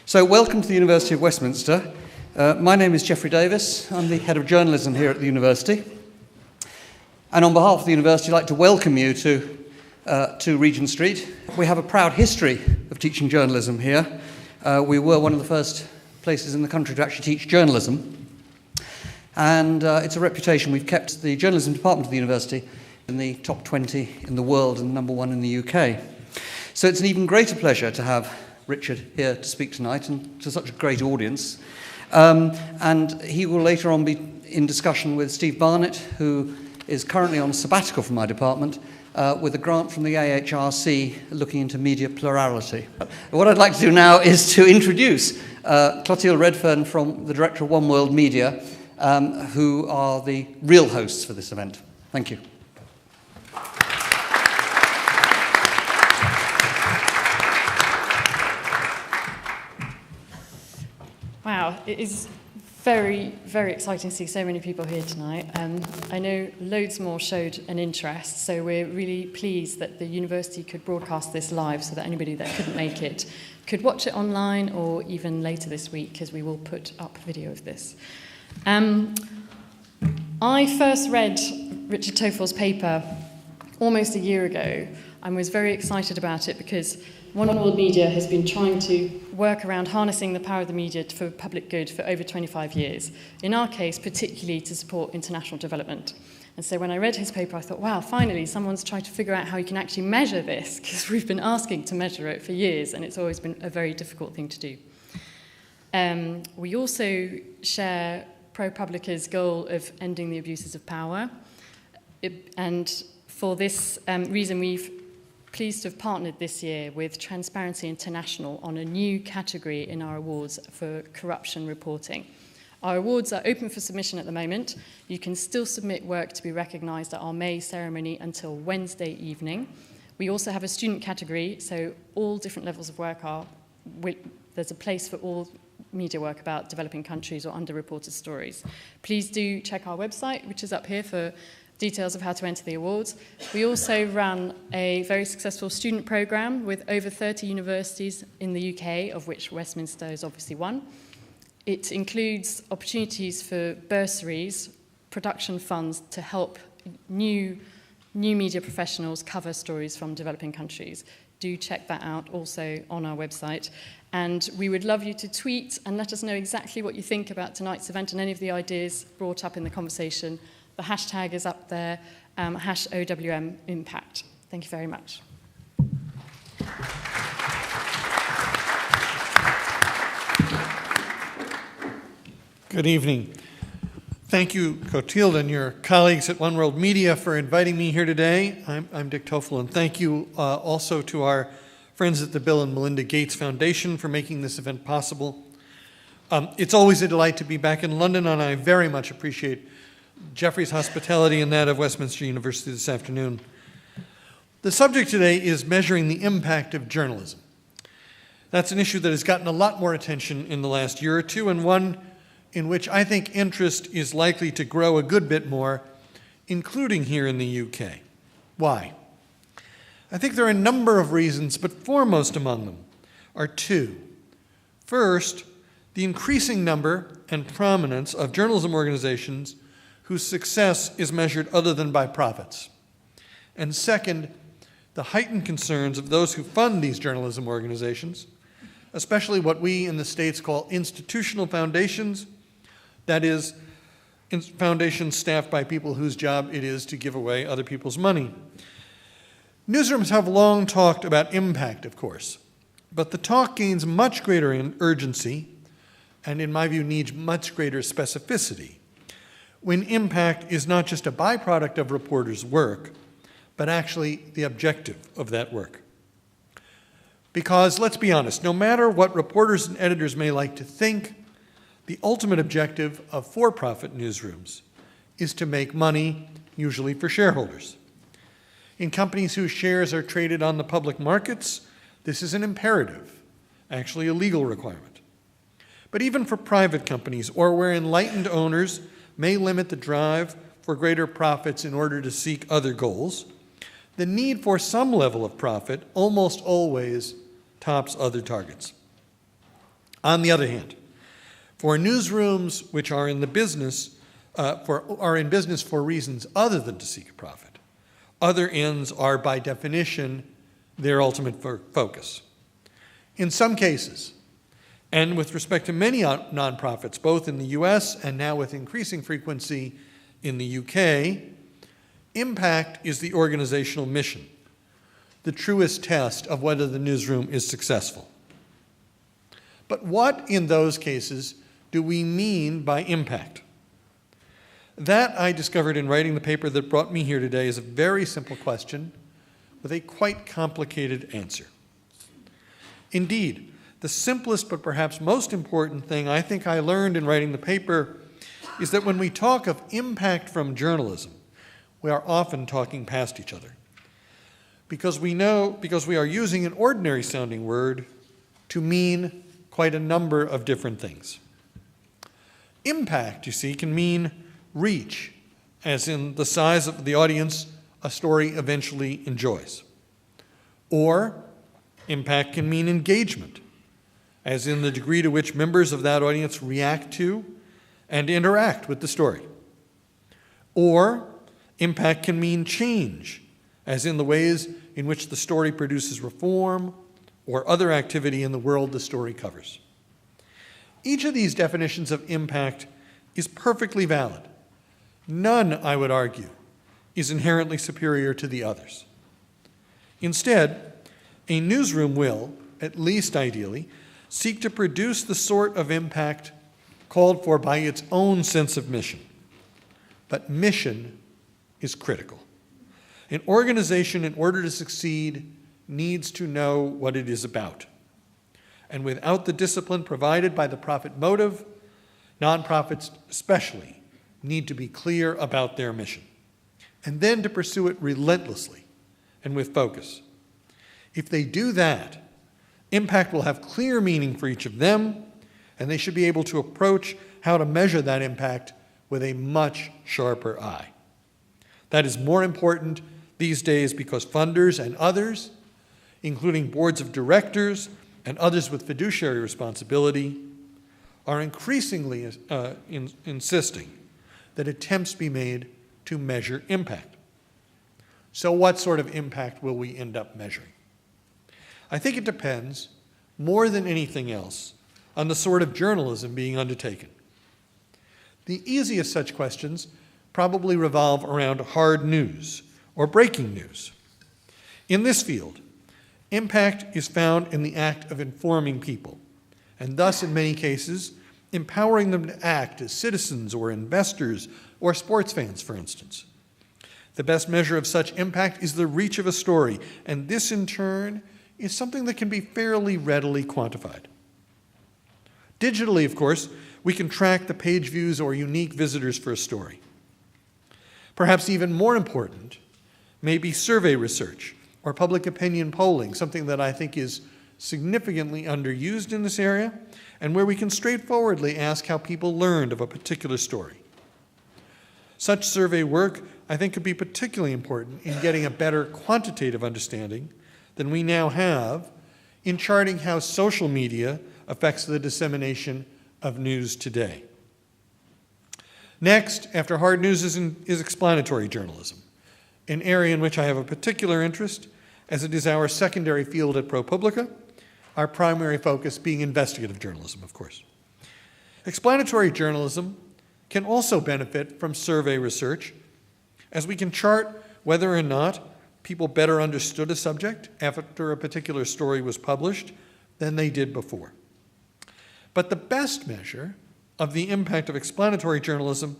So welcome to the University of Westminster. My name is Geoffrey Davis. I'm the head of journalism here at the university. And on behalf of the university, I'd like to welcome you to Regent Street. We have a proud history of teaching journalism here. We were one of the first places in the country to actually teach journalism. And it's a reputation we've kept. The journalism department of the university in the top 20 in the world and number 1 in the UK. So it's an even greater pleasure to have Richard here to speak tonight and to such a great audience. And he will later on be in discussion with Steve Barnett, who is currently on sabbatical from my department, with a grant from the AHRC looking into media plurality. What I'd like to do now is to introduce Clotilde Redfern, from the director of One World Media, who are the real hosts for this event. Thank you. Wow, it is very, very exciting to see so many people here tonight. I know loads more showed an interest, so we're really pleased that the university could broadcast this live so that anybody that couldn't make it could watch it online or even later this week, because we will put up video of this. I first read Richard Tofel's paper almost a year ago and was very excited about it because One World Media has been trying to work around harnessing the power of the media for public good for over 25 years. In our case, particularly to support international development. And so when I read his paper, I thought, wow, finally, someone's tried to figure out how you can actually measure this, because we've been asking to measure it for years, and it's always been a very difficult thing to do. We also share Propublica's goal of ending the abuses of power. And for this reason, we've pleased to have partnered this year with Transparency International on a new category in our awards for corruption reporting. Our awards are open for submission at the moment. You can still submit work to be recognised at our May ceremony until Wednesday evening. We also have a student category, so all different levels of work there's a place for all media work about developing countries or underreported stories. Please do check our website, which is up here, for details of how to enter the awards. We also run a very successful student programme with over 30 universities in the UK, of which Westminster is obviously one. It includes opportunities for bursaries, production funds to help new media professionals cover stories from developing countries. Do check that out also on our website. And we would love you to tweet and let us know exactly what you think about tonight's event and any of the ideas brought up in the conversation. The hashtag is up there, #OWM Impact. Thank you very much. Good evening. Thank you, Clotilde, and your colleagues at One World Media for inviting me here today. I'm Dick Tofel, and thank you also to our friends at the Bill and Melinda Gates Foundation for making this event possible. It's always a delight to be back in London, and I very much appreciate Geoffrey's hospitality and that of Westminster University this afternoon. The subject today is measuring the impact of journalism. That's an issue that has gotten a lot more attention in the last year or two, and one in which I think interest is likely to grow a good bit more, including here in the UK. Why? I think there are a number of reasons, but foremost among them are two. First, the increasing number and prominence of journalism organizations whose success is measured other than by profits. And second, the heightened concerns of those who fund these journalism organizations, especially what we in the States call institutional foundations, that is, foundations staffed by people whose job it is to give away other people's money. Newsrooms have long talked about impact, of course, but the talk gains much greater urgency and, in my view, needs much greater specificity when impact is not just a byproduct of reporters' work, but actually the objective of that work. Because, let's be honest, no matter what reporters and editors may like to think, the ultimate objective of for-profit newsrooms is to make money, usually for shareholders. In companies whose shares are traded on the public markets, this is an imperative, actually a legal requirement. But even for private companies, or where enlightened owners may limit the drive for greater profits in order to seek other goals, the need for some level of profit almost always tops other targets. On the other hand, for newsrooms which are in business for reasons other than to seek a profit, other ends are by definition their ultimate focus. In some cases, and with respect to many nonprofits, both in the US and now with increasing frequency in the UK, impact is the organizational mission, the truest test of whether the newsroom is successful. But what, in those cases, do we mean by impact? That, I discovered in writing the paper that brought me here today, is a very simple question with a quite complicated answer. Indeed, the simplest but perhaps most important thing I think I learned in writing the paper is that when we talk of impact from journalism, we are often talking past each other. Because we are using an ordinary sounding word to mean quite a number of different things. Impact, you see, can mean reach, as in the size of the audience a story eventually enjoys. Or impact can mean engagement, as in the degree to which members of that audience react to and interact with the story. Or impact can mean change, as in the ways in which the story produces reform or other activity in the world the story covers. Each of these definitions of impact is perfectly valid. None, I would argue, is inherently superior to the others. Instead, a newsroom will, at least ideally, seek to produce the sort of impact called for by its own sense of mission. But mission is critical. An organization, in order to succeed, needs to know what it is about. And without the discipline provided by the profit motive, nonprofits especially need to be clear about their mission, and then to pursue it relentlessly and with focus. If they do that, impact will have clear meaning for each of them, and they should be able to approach how to measure that impact with a much sharper eye. That is more important these days because funders and others, including boards of directors and others with fiduciary responsibility, are increasingly insisting that attempts be made to measure impact. So what sort of impact will we end up measuring? I think it depends, more than anything else, on the sort of journalism being undertaken. The easiest such questions probably revolve around hard news or breaking news. In this field, impact is found in the act of informing people, and thus, in many cases, empowering them to act as citizens or investors or sports fans, for instance. The best measure of such impact is the reach of a story, and this, in turn, is something that can be fairly readily quantified. Digitally, of course, we can track the page views or unique visitors for a story. Perhaps even more important may be survey research or public opinion polling, something that I think is significantly underused in this area, and where we can straightforwardly ask how people learned of a particular story. Such survey work, I think, could be particularly important in getting a better quantitative understanding than we now have in charting how social media affects the dissemination of news today. Next, after hard news, is explanatory journalism, an area in which I have a particular interest, as it is our secondary field at Propublica, our primary focus being investigative journalism, of course. Explanatory journalism can also benefit from survey research, as we can chart whether or not people better understood a subject after a particular story was published than they did before. But the best measure of the impact of explanatory journalism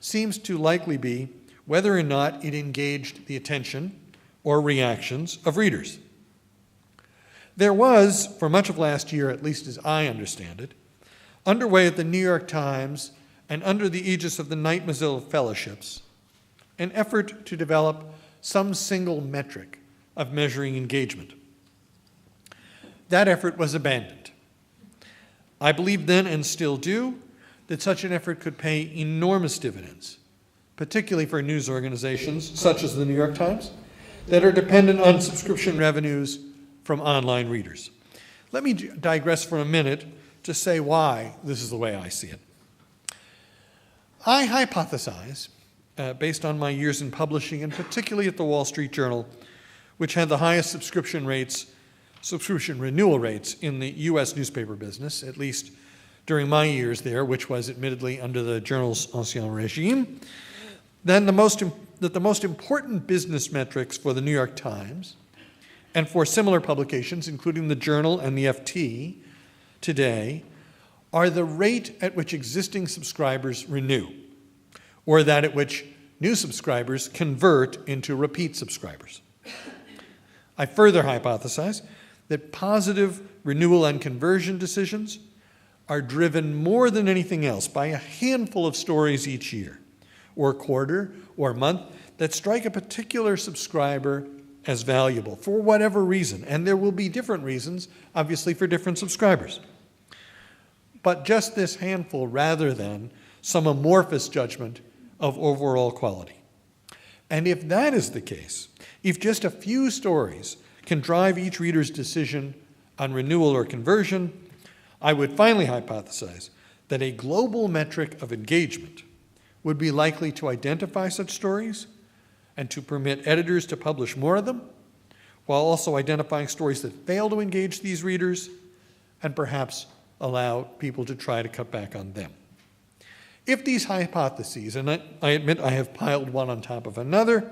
seems to likely be whether or not it engaged the attention or reactions of readers. There was, for much of last year, at least as I understand it, underway at the New York Times and under the aegis of the Knight Mozilla Fellowships, an effort to develop some single metric of measuring engagement. That effort was abandoned. I believed then, and still do, that such an effort could pay enormous dividends, particularly for news organizations such as the New York Times, that are dependent on subscription revenues from online readers. Let me digress for a minute to say why this is the way I see it. I hypothesize, based on my years in publishing, and particularly at the Wall Street Journal, which had the highest subscription renewal rates in the U.S. newspaper business, at least during my years there, which was admittedly under the journal's ancien regime, then the most important business metrics for the New York Times and for similar publications, including the Journal and the FT today, are the rate at which existing subscribers renew, or that at which new subscribers convert into repeat subscribers. I further hypothesize that positive renewal and conversion decisions are driven more than anything else by a handful of stories each year, or quarter, or month, that strike a particular subscriber as valuable for whatever reason. And there will be different reasons, obviously, for different subscribers. But just this handful rather than some amorphous judgment of overall quality. And if that is the case, if just a few stories can drive each reader's decision on renewal or conversion, I would finally hypothesize that a global metric of engagement would be likely to identify such stories and to permit editors to publish more of them, while also identifying stories that fail to engage these readers and perhaps allow people to try to cut back on them. If these hypotheses, and I admit I have piled one on top of another,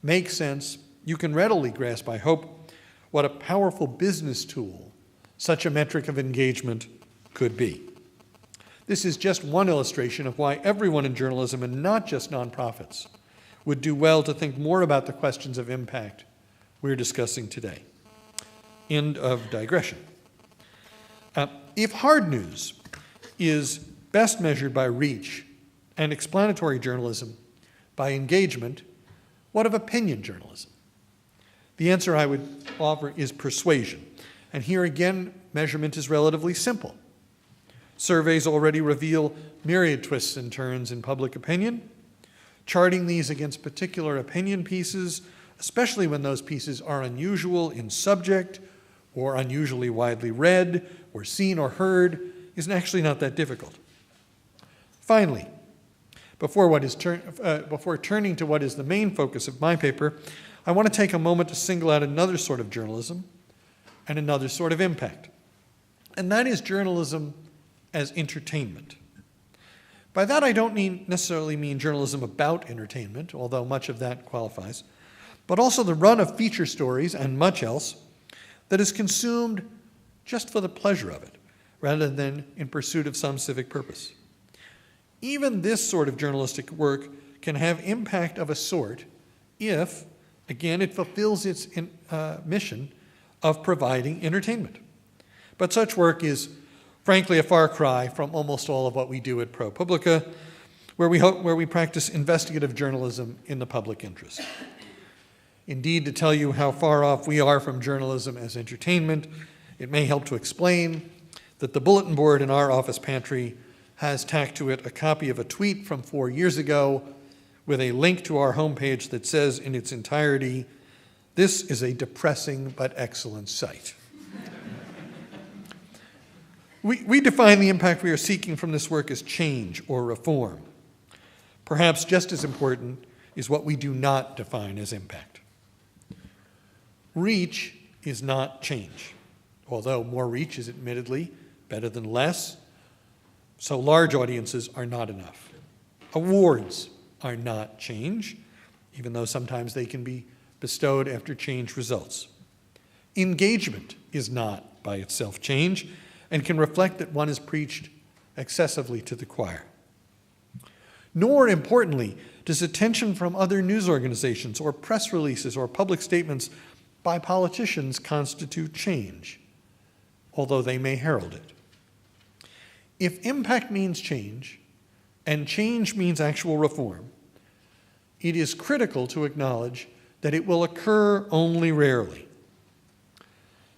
make sense, you can readily grasp, I hope, what a powerful business tool such a metric of engagement could be. This is just one illustration of why everyone in journalism, and not just nonprofits, would do well to think more about the questions of impact we're discussing today. End of digression. If hard news is best measured by reach and explanatory journalism by engagement, what of opinion journalism? The answer I would offer is persuasion. And here again, measurement is relatively simple. Surveys already reveal myriad twists and turns in public opinion. Charting these against particular opinion pieces, especially when those pieces are unusual in subject or unusually widely read or seen or heard, is actually not that difficult. Finally, before turning to what is the main focus of my paper, I want to take a moment to single out another sort of journalism and another sort of impact. And that is journalism as entertainment. By that I don't necessarily mean journalism about entertainment, although much of that qualifies, but also the run of feature stories and much else that is consumed just for the pleasure of it, rather than in pursuit of some civic purpose. Even this sort of journalistic work can have impact of a sort if, again, it fulfills its mission of providing entertainment. But such work is, frankly, a far cry from almost all of what we do at Propublica, where we practice investigative journalism in the public interest. Indeed, to tell you how far off we are from journalism as entertainment, it may help to explain that the bulletin board in our office pantry has tacked to it a copy of a tweet from 4 years ago with a link to our homepage that says in its entirety, "This is a depressing but excellent site." We define the impact we are seeking from this work as change or reform. Perhaps just as important is what we do not define as impact. Reach is not change, although more reach is admittedly better than less, so large audiences are not enough. Awards are not change, even though sometimes they can be bestowed after change results. Engagement is not by itself change, and can reflect that one is preached excessively to the choir. Nor, importantly, does attention from other news organizations or press releases or public statements by politicians constitute change, although they may herald it. If impact means change, and change means actual reform, it is critical to acknowledge that it will occur only rarely.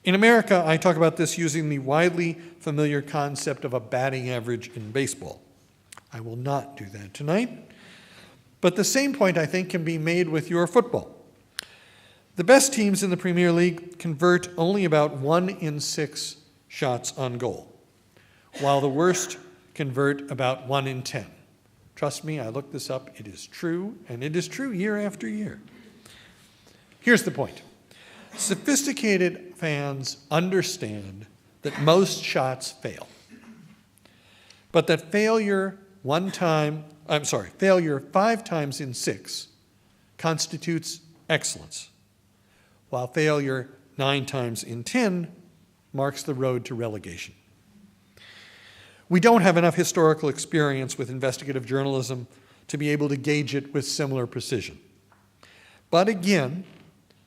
In America, I talk about this using the widely familiar concept of a batting average in baseball. I will not do that tonight, but the same point, I think, can be made with your football. The best teams in the Premier League convert only about 1 in 6 shots on goal. while the worst convert about 1 in 10. Trust me, I looked this up. It is true, and it is true year after year. Here's the point. Sophisticated fans understand that most shots fail, but that failure 5 times in 6 constitutes excellence, while failure 9 times in 10 marks the road to relegation. We don't have enough historical experience with investigative journalism to be able to gauge it with similar precision. But again,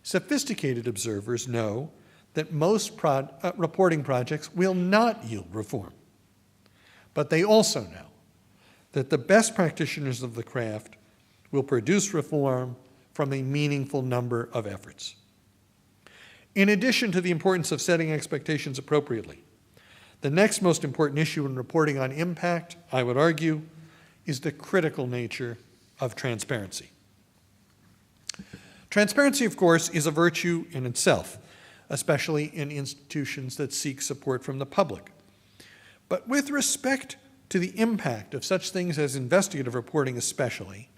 sophisticated observers know that most reporting projects will not yield reform. But they also know that the best practitioners of the craft will produce reform from a meaningful number of efforts. In addition to the importance of setting expectations appropriately, the next most important issue in reporting on impact, I would argue, is the critical nature of transparency. Transparency, of course, is a virtue in itself, especially in institutions that seek support from the public. But with respect to the impact of such things as investigative reporting especially,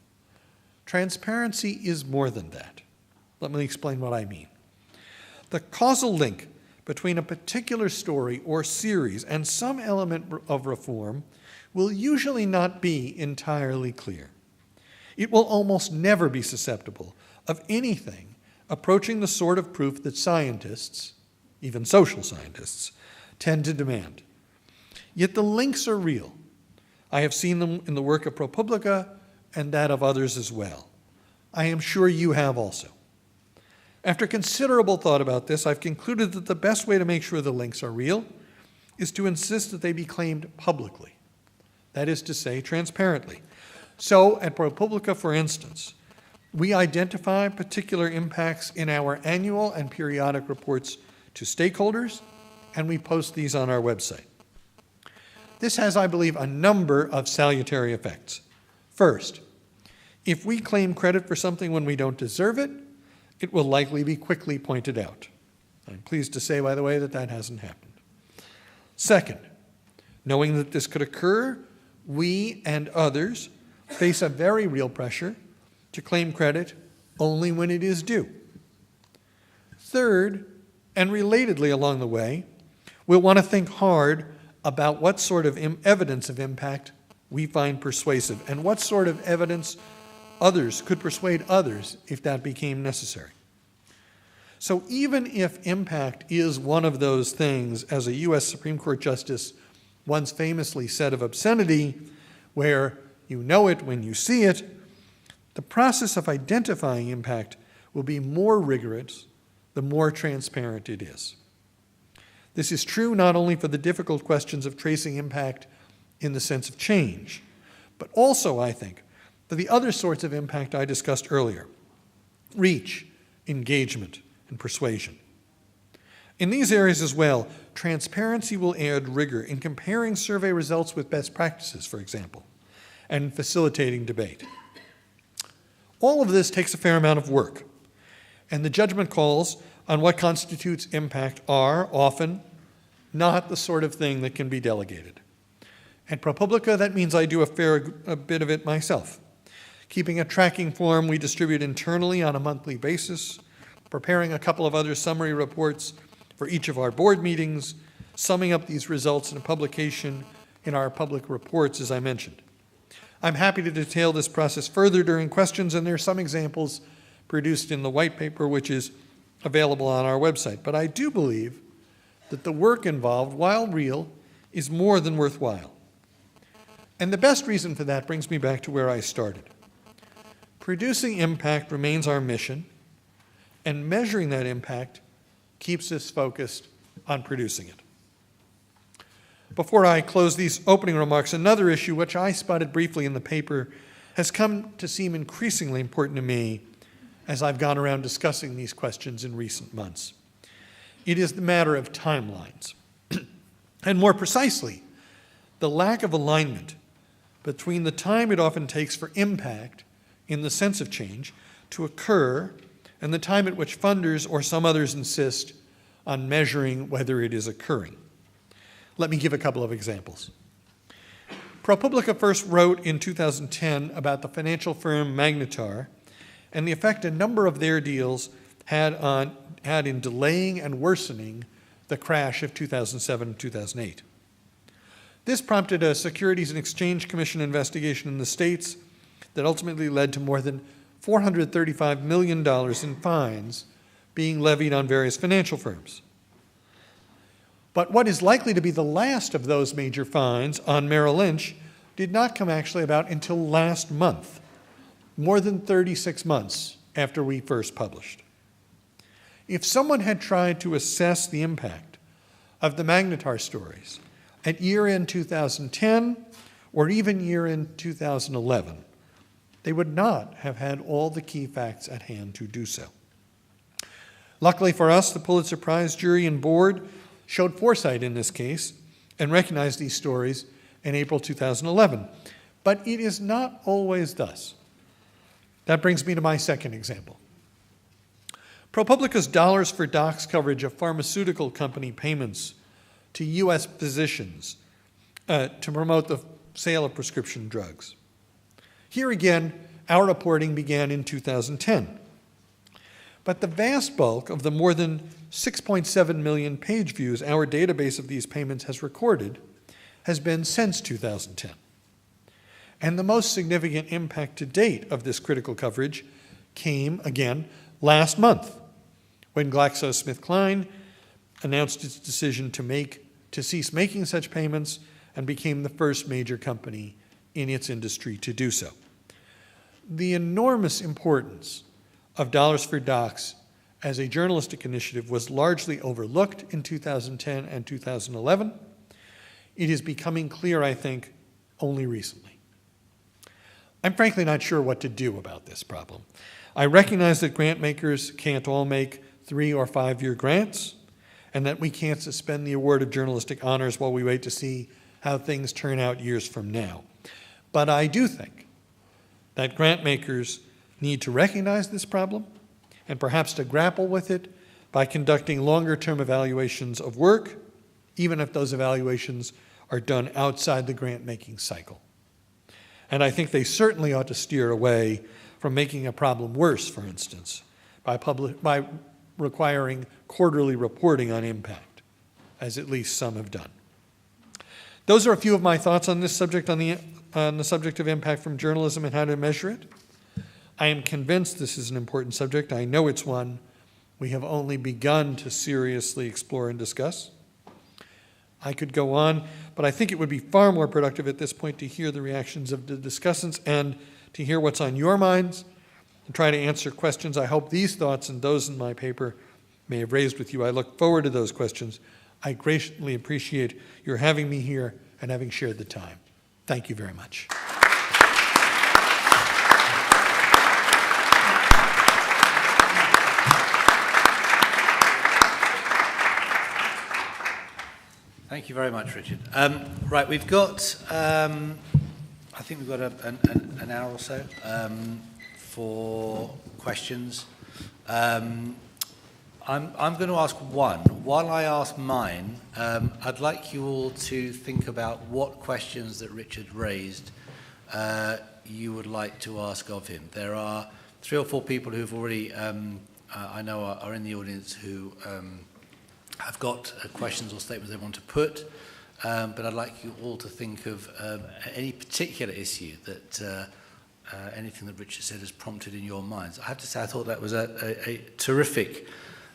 transparency is more than that. Let me explain what I mean. The causal link between a particular story or series and some element of reform will usually not be entirely clear. It will almost never be susceptible of anything approaching the sort of proof that scientists, even social scientists, tend to demand. Yet the links are real. I have seen them in the work of Propublica and that of others as well. I am sure you have also. After considerable thought about this, I've concluded that the best way to make sure the links are real is to insist that they be claimed publicly. That is to say, transparently. So at Propublica, for instance, we identify particular impacts in our annual and periodic reports to stakeholders, and we post these on our website. This has, I believe, a number of salutary effects. First, if we claim credit for something when we don't deserve it, it will likely be quickly pointed out. I'm pleased to say, by the way, that that hasn't happened. Second, knowing that this could occur, we and others face a very real pressure to claim credit only when it is due. Third, and relatedly along the way, we'll want to think hard about what sort of evidence of impact we find persuasive and what sort of evidence others could persuade others if that became necessary. So even if impact is one of those things, as a U.S. Supreme Court justice once famously said of obscenity, where you know it when you see it, the process of identifying impact will be more rigorous the more transparent it is. This is true not only for the difficult questions of tracing impact in the sense of change, but also, I think, for the other sorts of impact I discussed earlier: reach, engagement, and persuasion. In these areas as well, transparency will add rigor in comparing survey results with best practices, for example, and in facilitating debate. All of this takes a fair amount of work, and the judgment calls on what constitutes impact are often not the sort of thing that can be delegated. At Propublica, that means I do a bit of it myself, keeping a tracking form we distribute internally on a monthly basis, preparing a couple of other summary reports for each of our board meetings, summing up these results in a publication in our public reports, as I mentioned. I'm happy to detail this process further during questions, and there are some examples produced in the white paper, which is available on our website. But I do believe that the work involved, while real, is more than worthwhile. And the best reason for that brings me back to where I started. Producing impact remains our mission, and measuring that impact keeps us focused on producing it. Before I close these opening remarks, another issue which I spotted briefly in the paper has come to seem increasingly important to me as I've gone around discussing these questions in recent months. It is the matter of timelines, and more precisely, the lack of alignment between the time it often takes for impact, in the sense of change, to occur and the time at which funders or some others insist on measuring whether it is occurring. Let me give a couple of examples. Propublica first wrote in 2010 about the financial firm Magnetar and the effect a number of their deals had in delaying and worsening the crash of 2007 and 2008. This prompted a Securities and Exchange Commission investigation in the States that ultimately led to more than $435 million in fines being levied on various financial firms. But what is likely to be the last of those major fines on Merrill Lynch did not come actually about until last month, more than 36 months after we first published. If someone had tried to assess the impact of the Magnetar stories at year-end 2010 or even year-end 2011, they would not have had all the key facts at hand to do so. Luckily for us, the Pulitzer Prize jury and board showed foresight in this case and recognized these stories in April 2011. But it is not always thus. That brings me to my second example. ProPublica's dollars for docs coverage of pharmaceutical company payments to U.S. physicians to promote the sale of prescription drugs. Here again, our reporting began in 2010. But the vast bulk of the more than 6.7 million page views our database of these payments has recorded has been since 2010. And the most significant impact to date of this critical coverage came, again, last month, when GlaxoSmithKline announced its decision to cease making such payments and became the first major company in its industry to do so. The enormous importance of dollars for docs as a journalistic initiative was largely overlooked in 2010 and 2011. It is becoming clear, I think, only recently. I'm frankly not sure what to do about this problem. I recognize that grant makers can't all make 3 or 5 year grants, and that we can't suspend the award of journalistic honors while we wait to see how things turn out years from now. But I do think that grant makers need to recognize this problem and perhaps to grapple with it by conducting longer-term evaluations of work, even if those evaluations are done outside the grant-making cycle. And I think they certainly ought to steer away from making a problem worse, for instance, by requiring quarterly reporting on impact, as at least some have done. Those are a few of my thoughts on this subject, on the subject of impact from journalism and how to measure it. I am convinced this is an important subject. I know it's one we have only begun to seriously explore and discuss. I could go on, but I think it would be far more productive at this point to hear the reactions of the discussants and to hear what's on your minds and try to answer questions I hope these thoughts and those in my paper may have raised with you. I look forward to those questions. I greatly appreciate your having me here and having shared the time. Thank you very much. Thank you very much, Richard. Right, we've got, I think we've got an hour or so for questions. I'm going to ask one. While I ask mine, I'd like you all to think about what questions that Richard raised you would like to ask of him. There are 3 or 4 people who've already, I know are in the audience who have got questions or statements they want to put, but I'd like you all to think of any particular issue that anything that Richard said has prompted in your minds. I have to say I thought that was a terrific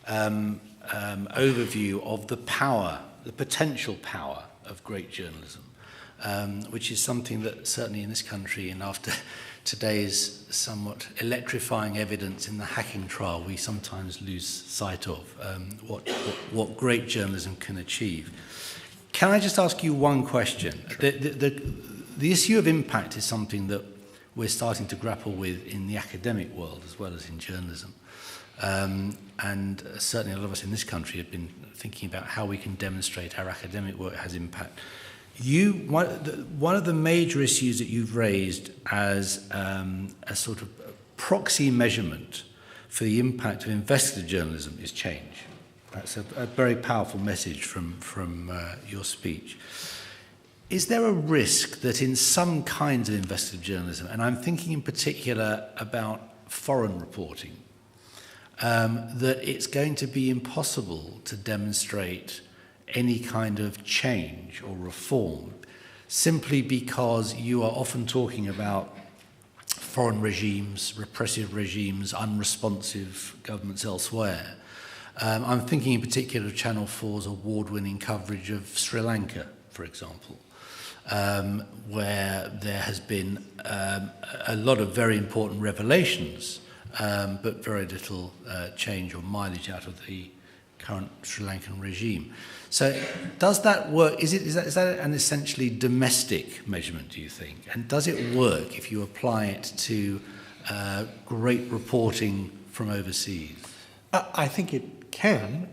overview of the power, the potential power of great journalism, which is something that certainly in this country and after today's somewhat electrifying evidence in the hacking trial, we sometimes lose sight of what great journalism can achieve. Can I just ask you one question? Sure. The issue of impact is something that we're starting to grapple with in the academic world as well as in journalism. And certainly a lot of us in this country have been thinking about how we can demonstrate our academic work has impact. One of the major issues that you've raised as a sort of proxy measurement for the impact of investigative journalism is change. That's a very powerful message from your speech. Is there a risk that in some kinds of investigative journalism, and I'm thinking in particular about foreign reporting, that it's going to be impossible to demonstrate any kind of change or reform simply because you are often talking about foreign regimes, repressive regimes, unresponsive governments elsewhere? I'm thinking in particular of Channel 4's award-winning coverage of Sri Lanka, for example, where there has been a lot of very important revelations, but very little change or mileage out of the current Sri Lankan regime. So does that work? Is that an essentially domestic measurement, do you think? And does it work if you apply it to great reporting from overseas? I think it can,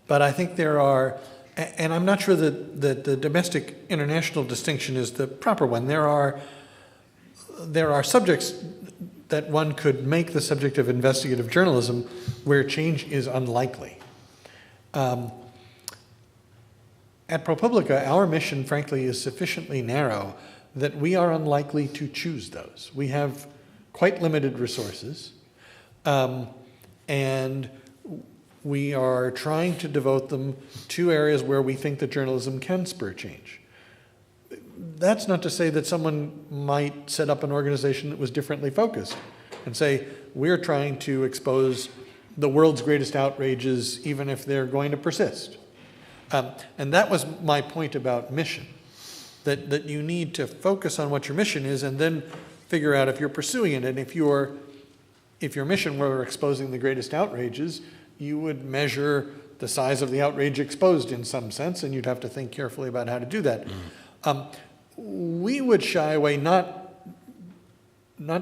but I think there are, and I'm not sure that the domestic international distinction is the proper one. There are subjects that one could make the subject of investigative journalism where change is unlikely. At Propublica, our mission, frankly, is sufficiently narrow that we are unlikely to choose those. We have quite limited resources, and we are trying to devote them to areas where we think that journalism can spur change. That's not to say that someone might set up an organization that was differently focused and say, we're trying to expose the world's greatest outrages, even if they're going to persist. And that was my point about mission, that you need to focus on what your mission is and then figure out if you're pursuing it. And if your mission were exposing the greatest outrages, you would measure the size of the outrage exposed in some sense, and you'd have to think carefully about how to do that. We would shy away not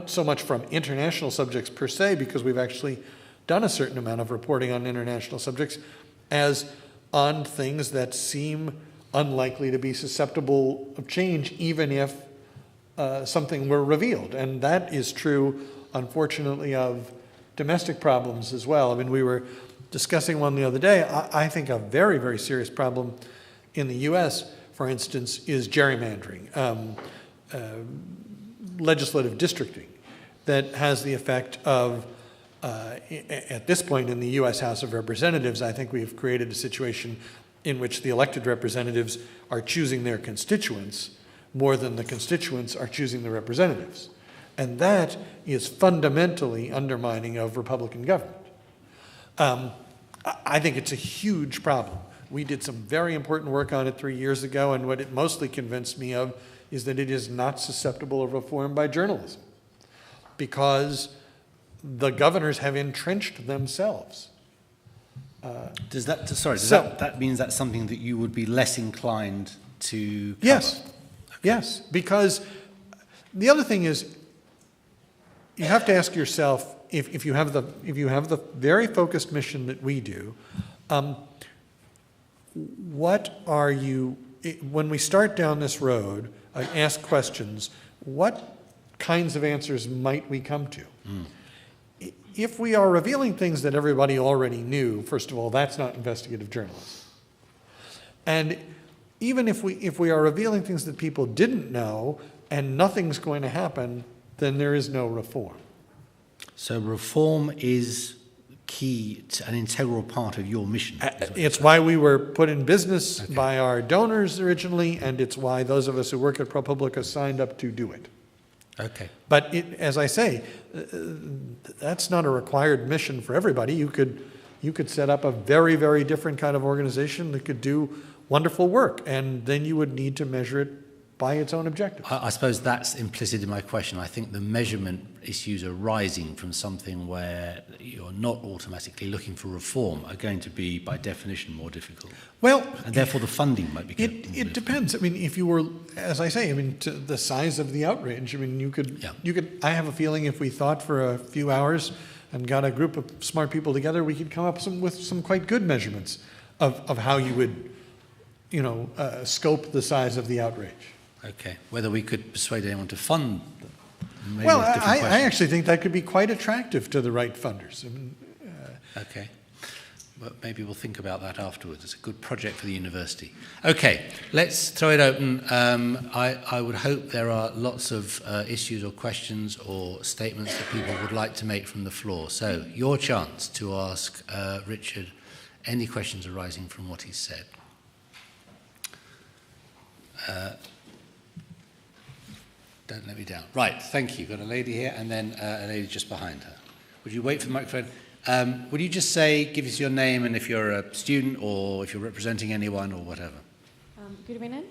so much from international subjects per se, because we've actually done a certain amount of reporting on international subjects, as on things that seem unlikely to be susceptible of change, even if something were revealed. And that is true, unfortunately, of domestic problems as well. I mean, we were discussing one the other day. I think a very, very serious problem in the U.S., for instance, is gerrymandering, legislative districting, that has the effect of, at this point in the U.S. House of Representatives, I think we've created a situation in which the elected representatives are choosing their constituents more than the constituents are choosing the representatives. And that is fundamentally undermining of Republican government. I think it's a huge problem. We did some very important work on it 3 years ago, and what it mostly convinced me of is that it is not susceptible of reform by journalism, because the governors have entrenched themselves. That means that's something that you would be less inclined to cover? Yes, yes, because the other thing is, you have to ask yourself, if you have the very focused mission that we do, what are you, when we start down this road, ask questions, what kinds of answers might we come to? If we are revealing things that everybody already knew, first of all, that's not investigative journalism. And even if we are revealing things that people didn't know and nothing's going to happen, then there is no reform. So reform is key to an integral part of your mission. It's why we were put in business by our donors originally, and it's why those of us who work at Propublica signed up to do it. Okay. But as I say, that's not a required mission for everybody. You could set up a very, very different kind of organization that could do wonderful work, and then you would need to measure it by its own objectives. I suppose that's implicit in my question. I think the measurement issues arising from something where you're not automatically looking for reform are going to be, by definition, more difficult. Well, and therefore the funding might be good. It depends. I mean, if you were, as I say, I mean, to the size of the outrage, I mean, you could, I have a feeling if we thought for a few hours and got a group of smart people together, we could come up with some quite good measurements of how you would, scope the size of the outrage. Okay. Whether we could persuade anyone to fund them. Well, I actually think that could be quite attractive to the right funders. I mean, okay. Well, maybe we'll think about that afterwards. It's a good project for the university. Okay, let's throw it open. I would hope there are lots of issues or questions or statements that people would like to make from the floor. So, your chance to ask Richard any questions arising from what he's said. Don't let me down. Right, thank you. Got a lady here and then a lady just behind her. Would you wait for the microphone? Would you just give us your name and if you're a student or if you're representing anyone or whatever? Good evening.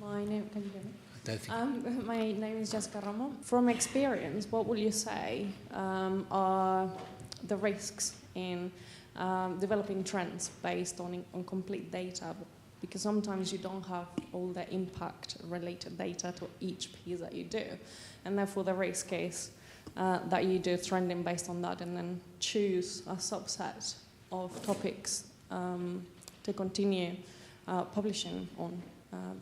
My name, can you hear me? Don't think My name is Jessica Ramo. From experience, what would you say are the risks in developing trends based on complete data? Because sometimes you don't have all the impact-related data to each piece that you do, and therefore the risk is that you do trending based on that and then choose a subset of topics to continue publishing on.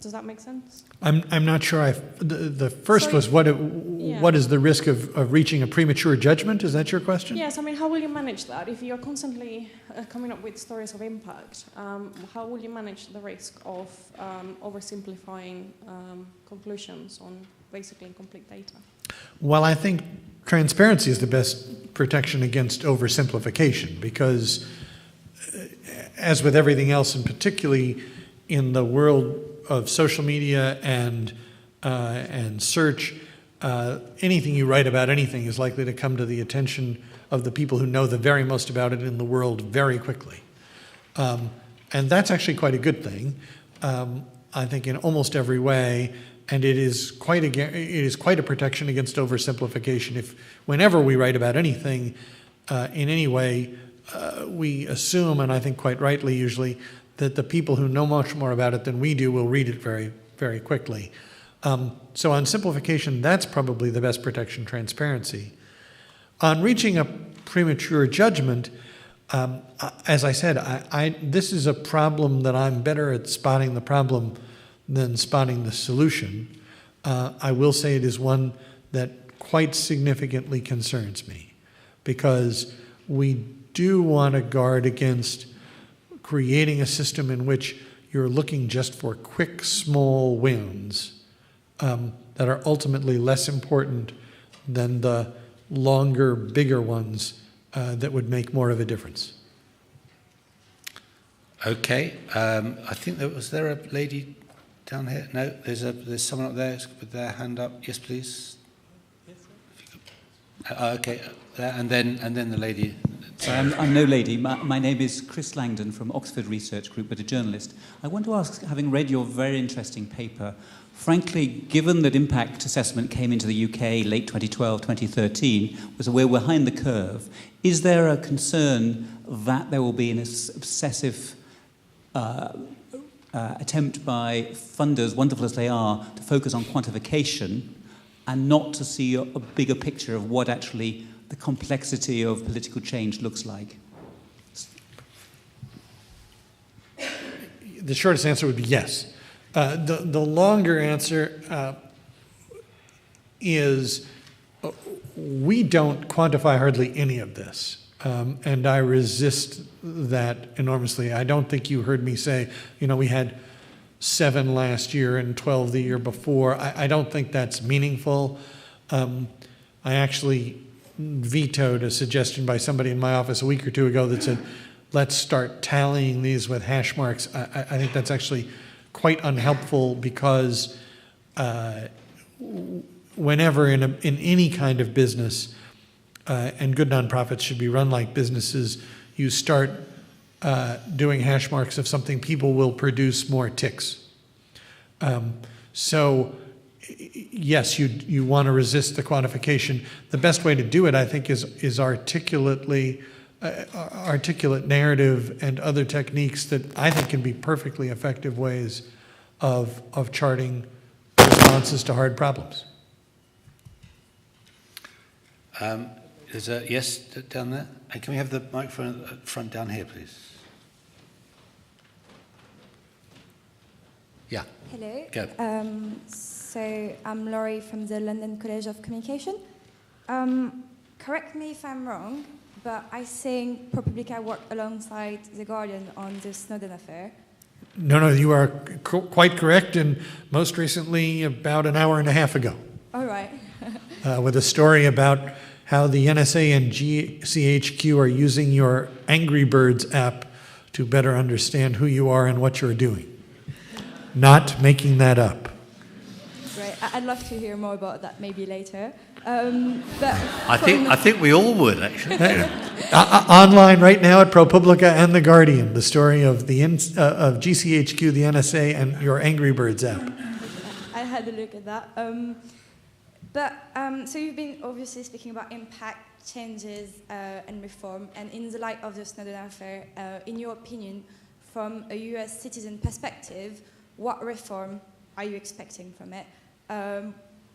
Does that make sense? I'm not sure. The first was what is the risk of reaching a premature judgment? Is that your question? Yes. I mean, how will you manage that if you're constantly coming up with stories of impact? How will you manage the risk of oversimplifying conclusions on basically incomplete data? Well, I think transparency is the best protection against oversimplification because, as with everything else, and particularly in the world of social media and search, anything you write about anything is likely to come to the attention of the people who know the very most about it in the world very quickly. And that's actually quite a good thing, I think, in almost every way. And it is quite a protection against oversimplification. Whenever we write about anything in any way, we assume, and I think quite rightly usually, that the people who know much more about it than we do will read it very, very quickly. So on simplification, that's probably the best protection, transparency. On reaching a premature judgment, as I said, this is a problem that I'm better at spotting the problem than spotting the solution. I will say it is one that quite significantly concerns me because we do want to guard against creating a system in which you're looking just for quick, small wins that are ultimately less important than the longer, bigger ones that would make more of a difference. Okay, I think was there a lady down here? No, there's someone up there with their hand up. Yes, please. Yes, sir. Okay, and then the lady. I'm no lady. My name is Chris Langdon from Oxford Research Group, but a journalist. I want to ask, having read your very interesting paper, frankly, given that impact assessment came into the UK late 2012, 2013, so we're behind the curve, is there a concern that there will be an obsessive attempt by funders, wonderful as they are, to focus on quantification and not to see a bigger picture of what actually the complexity of political change looks like? The shortest answer would be yes. The longer answer is we don't quantify hardly any of this. And I resist that enormously. I don't think you heard me say, we had 7 last year and 12 the year before. I don't think that's meaningful. I actually vetoed a suggestion by somebody in my office a week or two ago that said, let's start tallying these with hash marks. I think that's actually quite unhelpful because whenever in any kind of business, and good nonprofits should be run like businesses, you start doing hash marks of something, people will produce more ticks. So yes, you want to resist the quantification. The best way to do it, I think, is articulate narrative and other techniques that I think can be perfectly effective ways of charting responses to hard problems. There's a yes down there. And can we have the microphone at the front down here, please? Yeah. Hello. Go. So I'm Laurie from the London College of Communication. Correct me if I'm wrong, but I think Propublica worked alongside The Guardian on the Snowden affair. No, you are quite correct, and most recently about an hour and a half ago. All right. With a story about how the NSA and GCHQ are using your Angry Birds app to better understand who you are and what you're doing. Not making that up. Great. I'd love to hear more about that maybe later. But I think we all would, actually. Online right now at Propublica and The Guardian, the story of of GCHQ, the NSA, and your Angry Birds app. I had a look at that. So you've been obviously speaking about impact, changes, and reform. And in the light of the Snowden affair, in your opinion, from a US citizen perspective, what reform are you expecting from it?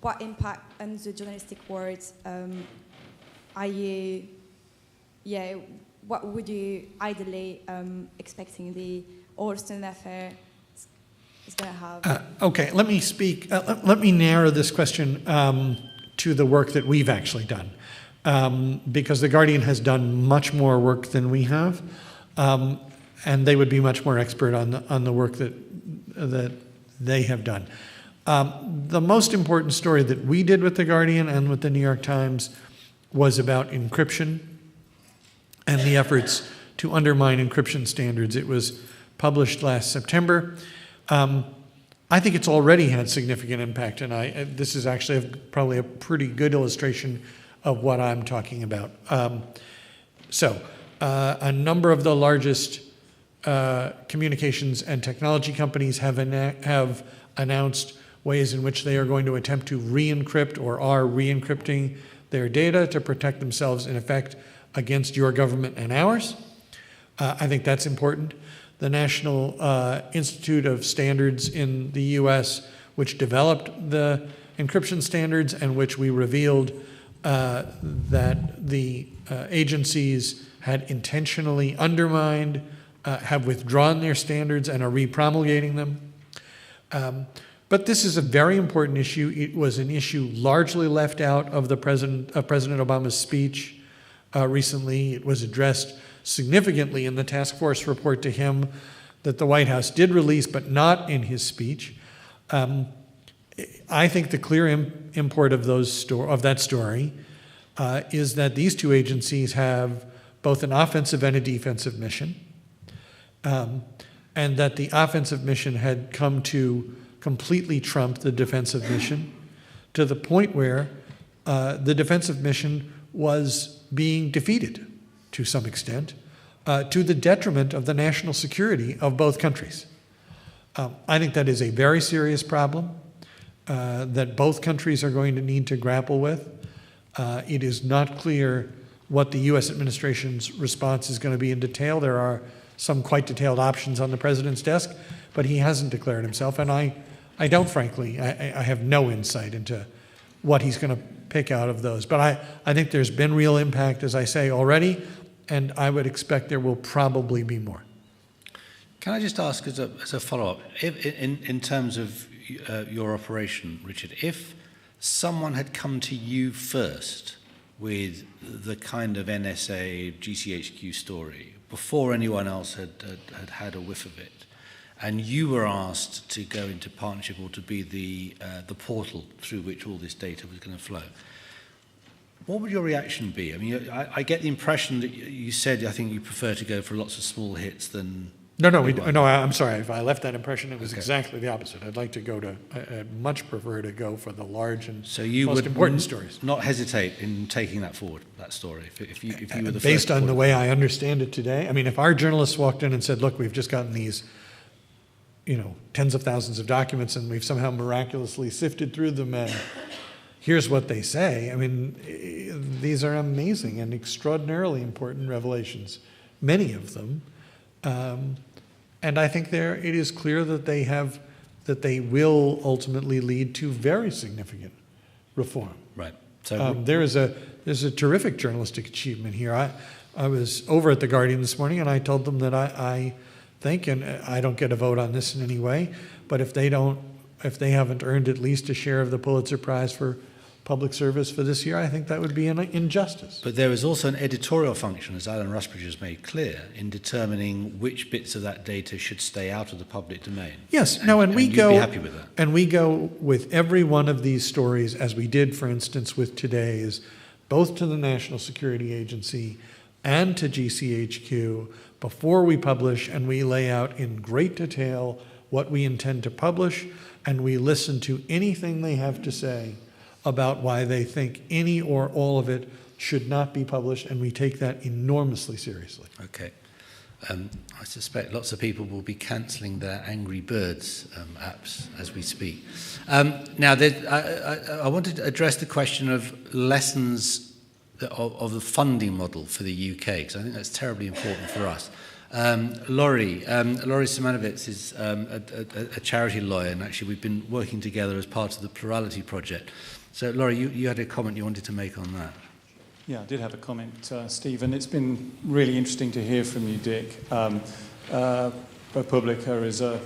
What impact on the journalistic world are you, what would you ideally expecting the Snowden affair is going to have? Okay, let me speak, let me narrow this question to the work that we've actually done. Because The Guardian has done much more work than we have, and they would be much more expert on the work that they have done. The most important story that we did with The Guardian and with the New York Times was about encryption and the efforts to undermine encryption standards. It was published last September. I think it's already had significant impact, and this is actually probably a pretty good illustration of what I'm talking about. A number of the largest communications and technology companies have announced ways in which they are going to attempt to re-encrypt or are re-encrypting their data to protect themselves, in effect, against your government and ours. I think that's important. The National Institute of Standards in the US, which developed the encryption standards and which we revealed that the agencies had intentionally undermined, have withdrawn their standards and are re-promulgating them. But this is a very important issue. It was an issue largely left out of President Obama's speech recently. It was addressed significantly in the task force report to him that the White House did release, but not in his speech. I think the clear import of that story is that these two agencies have both an offensive and a defensive mission, and that the offensive mission had come to completely trump the defensive mission to the point where the defensive mission was being defeated to some extent, to the detriment of the national security of both countries. I think that is a very serious problem that both countries are going to need to grapple with. It is not clear what the U.S. administration's response is going to be in detail. There are some quite detailed options on the president's desk, but he hasn't declared himself, and I don't, frankly, I have no insight into what he's going to pick out of those. But I think there's been real impact, as I say, already, and I would expect there will probably be more. Can I just ask as a follow-up, in terms of your operation, Richard, if someone had come to you first with the kind of NSA GCHQ story before anyone else had a whiff of it, and you were asked to go into partnership or to be the portal through which all this data was going to flow, what would your reaction be? I mean, I get the impression that you said, I think you prefer to go for lots of small hits than... No, I'm sorry. If I left that impression, it was exactly the opposite. I'd much prefer to go for the large and most important stories. Not hesitate in taking that forward, that story, if you were the based on the way I understand it today. I mean, if our journalists walked in and said, look, we've just gotten these, tens of thousands of documents and we've somehow miraculously sifted through them and here's what they say. I mean, these are amazing and extraordinarily important revelations, many of them. And I think it is clear that they will ultimately lead to very significant reform. Right. So there's a terrific journalistic achievement here. I was over at The Guardian this morning and I told them that I think, and I don't get a vote on this in any way, but if they haven't earned at least a share of the Pulitzer Prize for public service for this year, I think that would be an injustice. But there is also an editorial function, as Alan Rusbridge has made clear, in determining which bits of that data should stay out of the public domain. Yes, and you'd be happy with that. And we go with every one of these stories, as we did, for instance, with today's, both to the National Security Agency and to GCHQ before we publish, and we lay out in great detail what we intend to publish, and we listen to anything they have to say about why they think any or all of it should not be published, and we take that enormously seriously. Okay. I suspect lots of people will be cancelling their Angry Birds apps as we speak. Now, I wanted to address the question of lessons of the funding model for the UK, because I think that's terribly important for us. Laurie Simonovitz is a charity lawyer, and actually we've been working together as part of the Plurality Project. So, Laurie, you had a comment you wanted to make on that. Yeah, I did have a comment, Steve, and it's been really interesting to hear from you, Dick. Propublica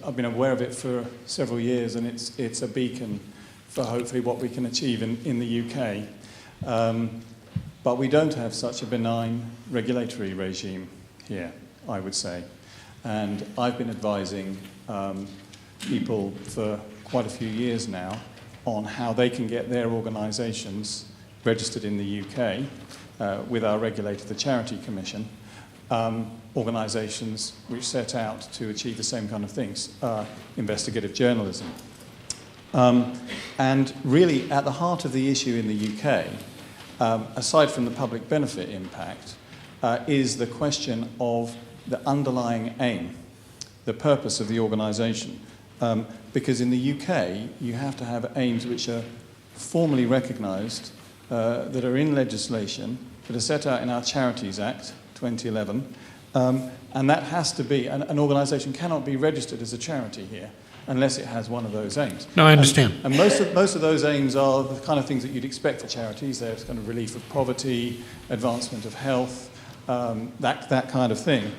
I've been aware of it for several years, and it's a beacon for hopefully what we can achieve in the UK. But we don't have such a benign regulatory regime here, I would say. And I've been advising people for quite a few years now on how they can get their organisations registered in the UK with our regulator, the Charity Commission, organisations which set out to achieve the same kind of things, investigative journalism. And really, at the heart of the issue in the UK, aside from the public benefit impact, is the question of the underlying aim, the purpose of the organisation. Because in the UK, you have to have aims which are formally recognised, that are in legislation, that are set out in our Charities Act 2011, and that has to be, an organisation cannot be registered as a charity here unless it has one of those aims. No, I understand. And most of those aims are the kind of things that you'd expect for charities. There's kind of relief of poverty, advancement of health, that kind of thing.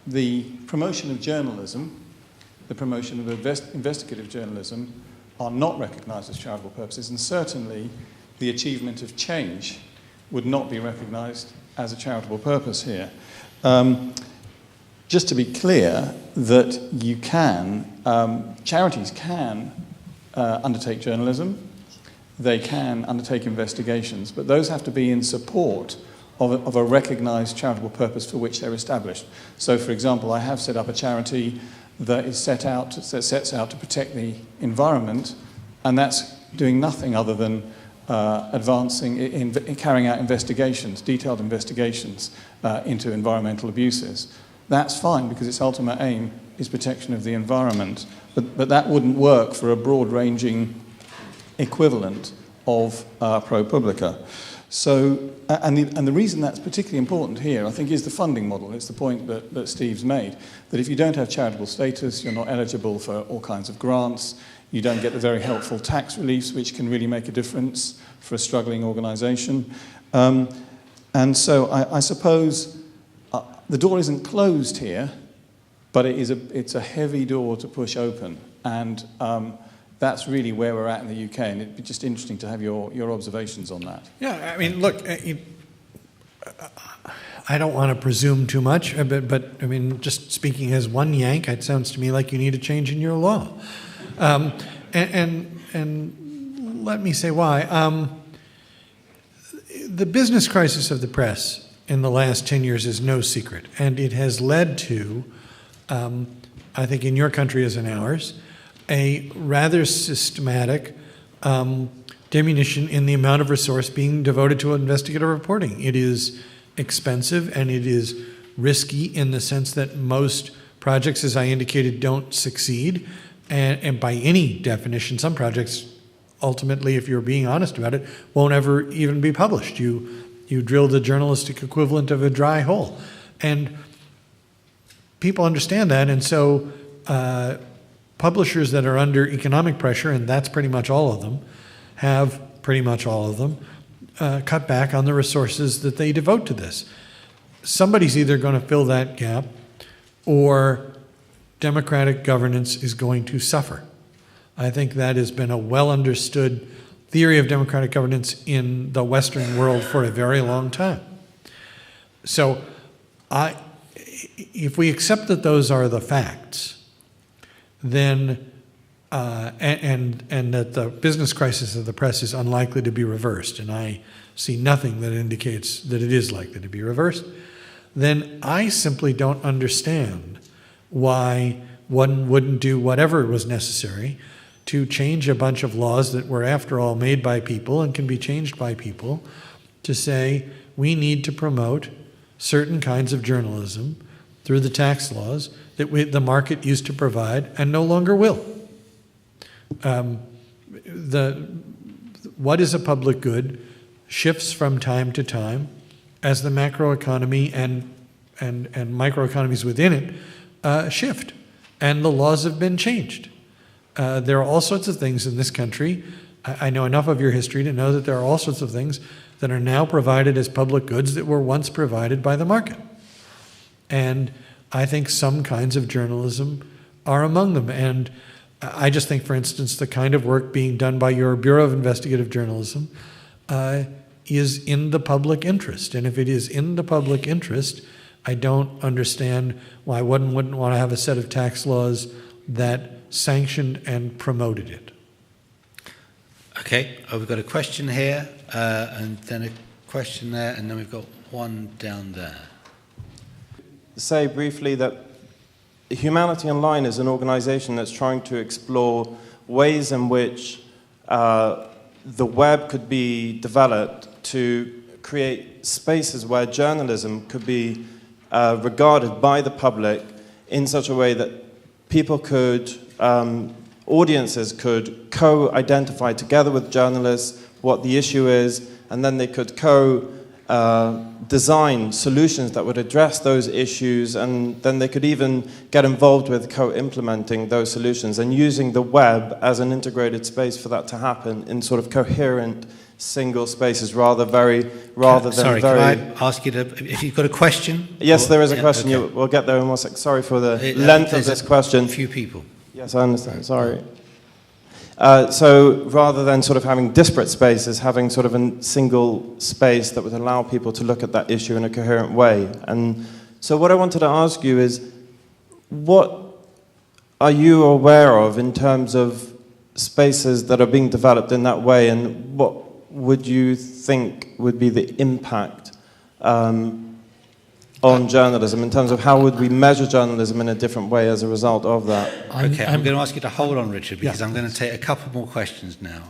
The promotion of journalism, the promotion of investigative journalism are not recognised as charitable purposes, and certainly the achievement of change would not be recognised as a charitable purpose here. Just to be clear, that you can, charities can undertake journalism, they can undertake investigations, but those have to be in support of a recognised charitable purpose for which they're established. So, for example, I have set up a charity that sets out to protect the environment, and that's doing nothing other than advancing in carrying out investigations, detailed investigations into environmental abuses. That's fine because its ultimate aim is protection of the environment, but that wouldn't work for a broad-ranging equivalent of Propublica. So, and the reason that's particularly important here, I think, is the funding model. It's the point that Steve's made, that if you don't have charitable status, you're not eligible for all kinds of grants, you don't get the very helpful tax reliefs, which can really make a difference for a struggling organisation. And so I suppose the door isn't closed here, but it's a heavy door to push open. And that's really where we're at in the UK, and it'd be just interesting to have your observations on that. Yeah, I mean, look, I don't want to presume too much, but I mean, just speaking as one Yank, it sounds to me like you need a change in your law. And let me say why. The business crisis of the press in the last 10 years is no secret, and it has led to, I think in your country as in ours, a rather systematic diminution in the amount of resource being devoted to investigative reporting. It is expensive and it is risky in the sense that most projects, as I indicated, don't succeed. And by any definition, some projects ultimately, if you're being honest about it, won't ever even be published. You drill the journalistic equivalent of a dry hole. And people understand that, and so publishers that are under economic pressure, and that's pretty much all of them, have pretty much all of them cut back on the resources that they devote to this. Somebody's either going to fill that gap, or democratic governance is going to suffer. I think that has been a well understood theory of democratic governance in the Western world for a very long time. So if we accept that those are the facts, then and that the business crisis of the press is unlikely to be reversed, and I see nothing that indicates that it is likely to be reversed, then I simply don't understand why one wouldn't do whatever was necessary to change a bunch of laws that were, after all, made by people and can be changed by people, to say we need to promote certain kinds of journalism through the tax laws that the market used to provide and no longer will. What is a public good shifts from time to time as the macroeconomy and microeconomies within it shift, and the laws have been changed. There are all sorts of things in this country. I know enough of your history to know that there are all sorts of things that are now provided as public goods that were once provided by the market. And I think some kinds of journalism are among them. And I just think, for instance, the kind of work being done by your Bureau of Investigative Journalism is in the public interest. And if it is in the public interest, I don't understand why one wouldn't want to have a set of tax laws that sanctioned and promoted it. Okay, we've got a question here, and then a question there, and then we've got one down there. Say briefly that Humanity Online is an organization that's trying to explore ways in which the web could be developed to create spaces where journalism could be regarded by the public in such a way that people could, audiences could co-identify together with journalists what the issue is, and then they could design solutions that would address those issues, and then they could even get involved with co-implementing those solutions and using the web as an integrated space for that to happen in sort of coherent single spaces rather than Sorry, very... can I ask you to, if you've got a question? Yes, there is a yeah, question. okay. We'll get there in 1 sec. Sorry for the length of this question. A few people. Yes, I understand. Sorry. So rather than sort of having disparate spaces, having sort of a single space that would allow people to look at that issue in a coherent way. And so what I wanted to ask you is, what are you aware of in terms of spaces that are being developed in that way, and what would you think would be the impact on journalism, in terms of how would we measure journalism in a different way as a result of that? I'm going to ask you to hold on, Richard, because I'm going to take a couple more questions now,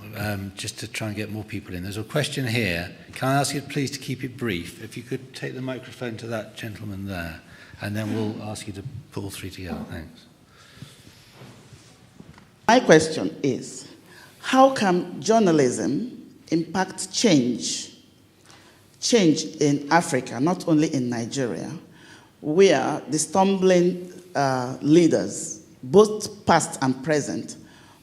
just to try and get more people in. There's a question here. Can I ask you please to keep it brief? If you could take the microphone to that gentleman there, and then we'll ask you to put all three together. Thanks. My question is, how can journalism impact change in Africa, not only in Nigeria, where the stumbling leaders, both past and present,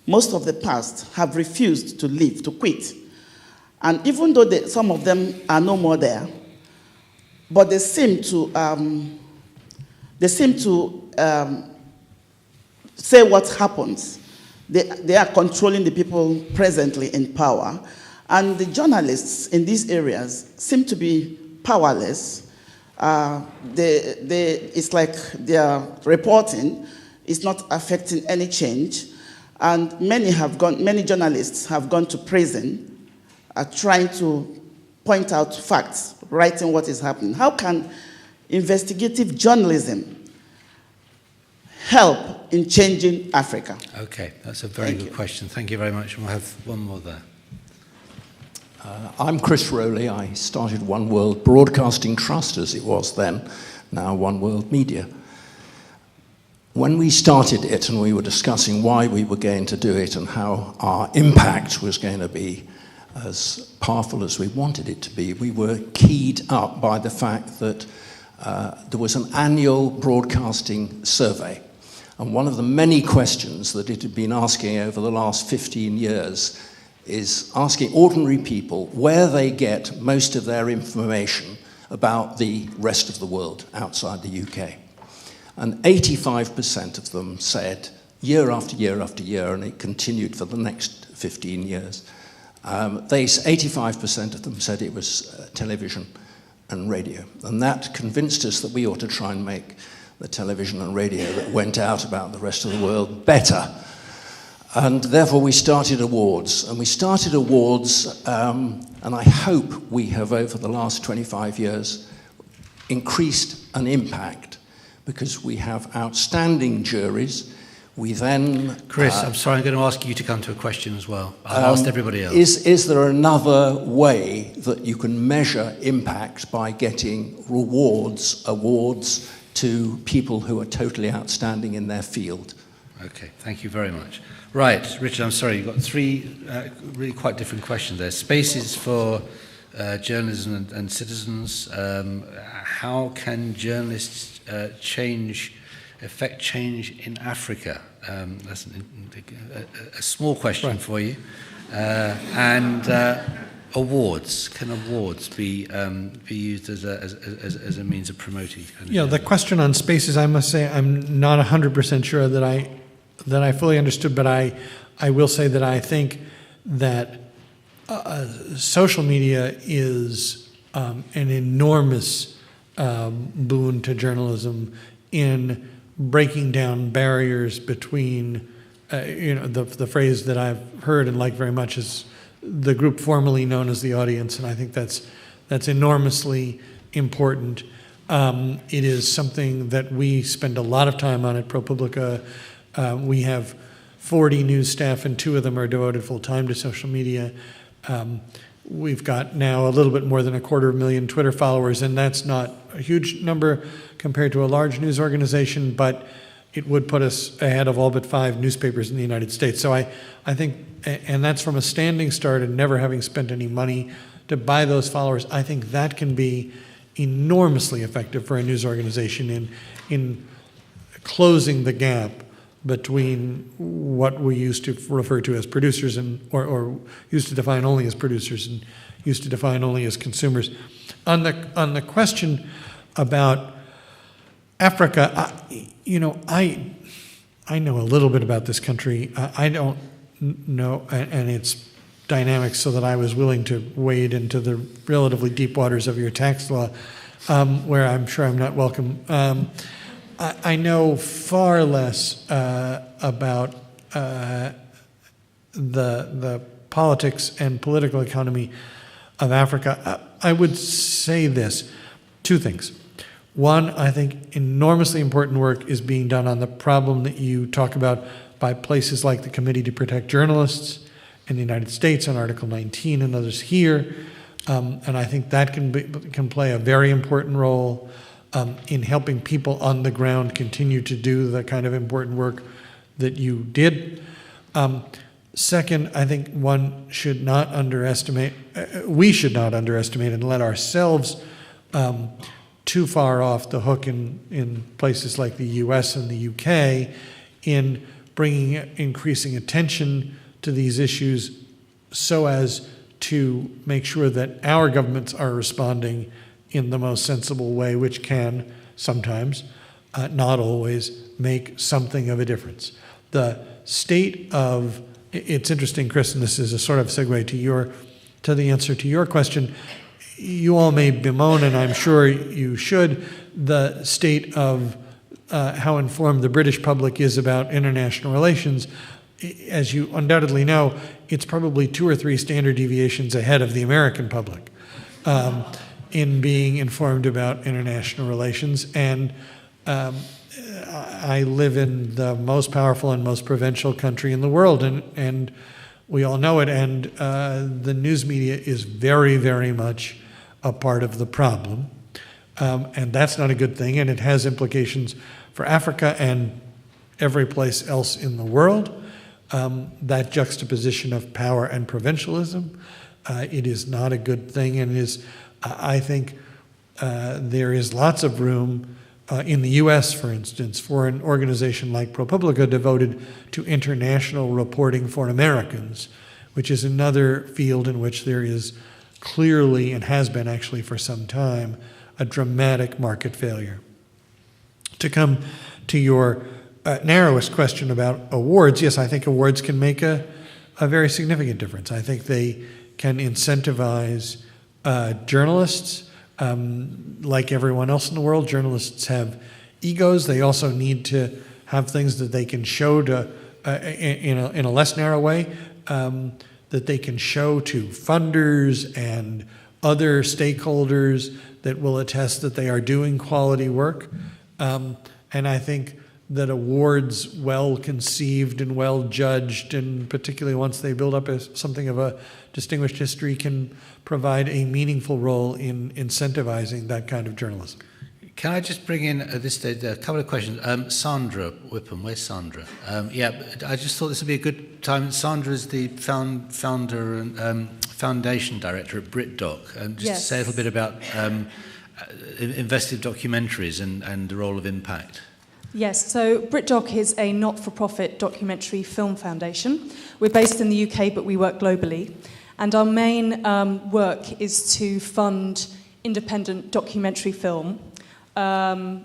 most of the past have refused to leave, to quit. And even though some of them are no more there, but they seem to say what happens. They are controlling the people presently in power. And the journalists in these areas seem to be powerless. It's like their reporting is not affecting any change. And many journalists have gone to prison trying to point out facts, writing what is happening. How can investigative journalism help in changing Africa? Okay, that's a very good question. Thank you very much. And we'll have one more there. I'm Chris Rowley. I started One World Broadcasting Trust, as it was then, now One World Media. When we started it and we were discussing why we were going to do it and how our impact was going to be as powerful as we wanted it to be, we were keyed up by the fact that there was an annual broadcasting survey. And one of the many questions that it had been asking over the last 15 years is asking ordinary people where they get most of their information about the rest of the world outside the UK. And 85% of them said, year after year after year, and it continued for the next 15 years, 85% of them said it was television and radio. And that convinced us that we ought to try and make the television and radio that went out about the rest of the world better. And therefore we started awards. And we started awards, and I hope we have, over the last 25 years, increased an impact, because we have outstanding juries. We then... Chris, I'm sorry, I'm going to ask you to come to a question as well. I've asked everybody else. Is there another way that you can measure impact by getting awards to people who are totally outstanding in their field? Okay, thank you very much. Right, Richard, I'm sorry, you've got three really quite different questions there. Spaces for journalism and citizens. How can journalists affect change in Africa? That's a small question for you. And awards. Can awards be used as a means of promoting? Yeah, the question on spaces, I must say, I'm not 100% sure that I fully understood, but I will say that I think that social media is an enormous boon to journalism in breaking down barriers between, the phrase that I've heard and like very much is the group formerly known as the audience, and I think that's enormously important. It is something that we spend a lot of time on at Propublica. We have 40 news staff, and 2 of them are devoted full-time to social media. We've got now a little bit more than 250,000 Twitter followers, and that's not a huge number compared to a large news organization, but it would put us ahead of all but 5 newspapers in the United States. So I think, and that's from a standing start and never having spent any money to buy those followers, I think that can be enormously effective for a news organization in closing the gap between what we used to refer to as producers or used to define only as producers and used to define only as consumers. On the question about Africa, I know a little bit about this country. I don't know, and its dynamics, so that I was willing to wade into the relatively deep waters of your tax law, where I'm sure I'm not welcome. I know far less about the politics and political economy of Africa. I would say this, 2 things. One, I think enormously important work is being done on the problem that you talk about by places like the Committee to Protect Journalists in the United States on Article 19 and others here. And I think that can play a very important role in helping people on the ground continue to do the kind of important work that you did. Second, I think one should not underestimate, we should not underestimate and let ourselves too far off the hook in places like the US and the UK in bringing increasing attention to these issues so as to make sure that our governments are responding in the most sensible way, which can sometimes, not always, make something of a difference. The state of, it's interesting, Chris, and this is a sort of segue to the answer to your question. You all may bemoan, and I'm sure you should, the state of how informed the British public is about international relations. As you undoubtedly know, it's probably 2 or 3 standard deviations ahead of the American public in being informed about international relations. And I live in the most powerful and most provincial country in the world, and we all know it, and the news media is very, very much a part of the problem. And that's not a good thing, and it has implications for Africa and every place else in the world. That juxtaposition of power and provincialism, it is not a good thing, and is, I think there is lots of room in the US, for instance, for an organization like Propublica devoted to international reporting for Americans, which is another field in which there is clearly, and has been actually for some time, a dramatic market failure. To come to your narrowest question about awards, yes, I think awards can make a a very significant difference. I think they can incentivize journalists. Like everyone else in the world, journalists have egos. They also need to have things that they can show to, in a less narrow way, that they can show to funders and other stakeholders that will attest that they are doing quality work. And I think that awards well conceived and well judged, and particularly once they build up something of a distinguished history, can provide a meaningful role in incentivizing that kind of journalism. Can I just bring in at this stage a couple of questions? Sandra Whipham, where's Sandra? I just thought this would be a good time. Sandra is the founder and foundation director at BritDoc. Just to say a little bit about investigative documentaries and the role of impact. Yes, so BritDoc is a not-for-profit documentary film foundation. We're based in the UK, but we work globally. And our main work is to fund independent documentary film. We're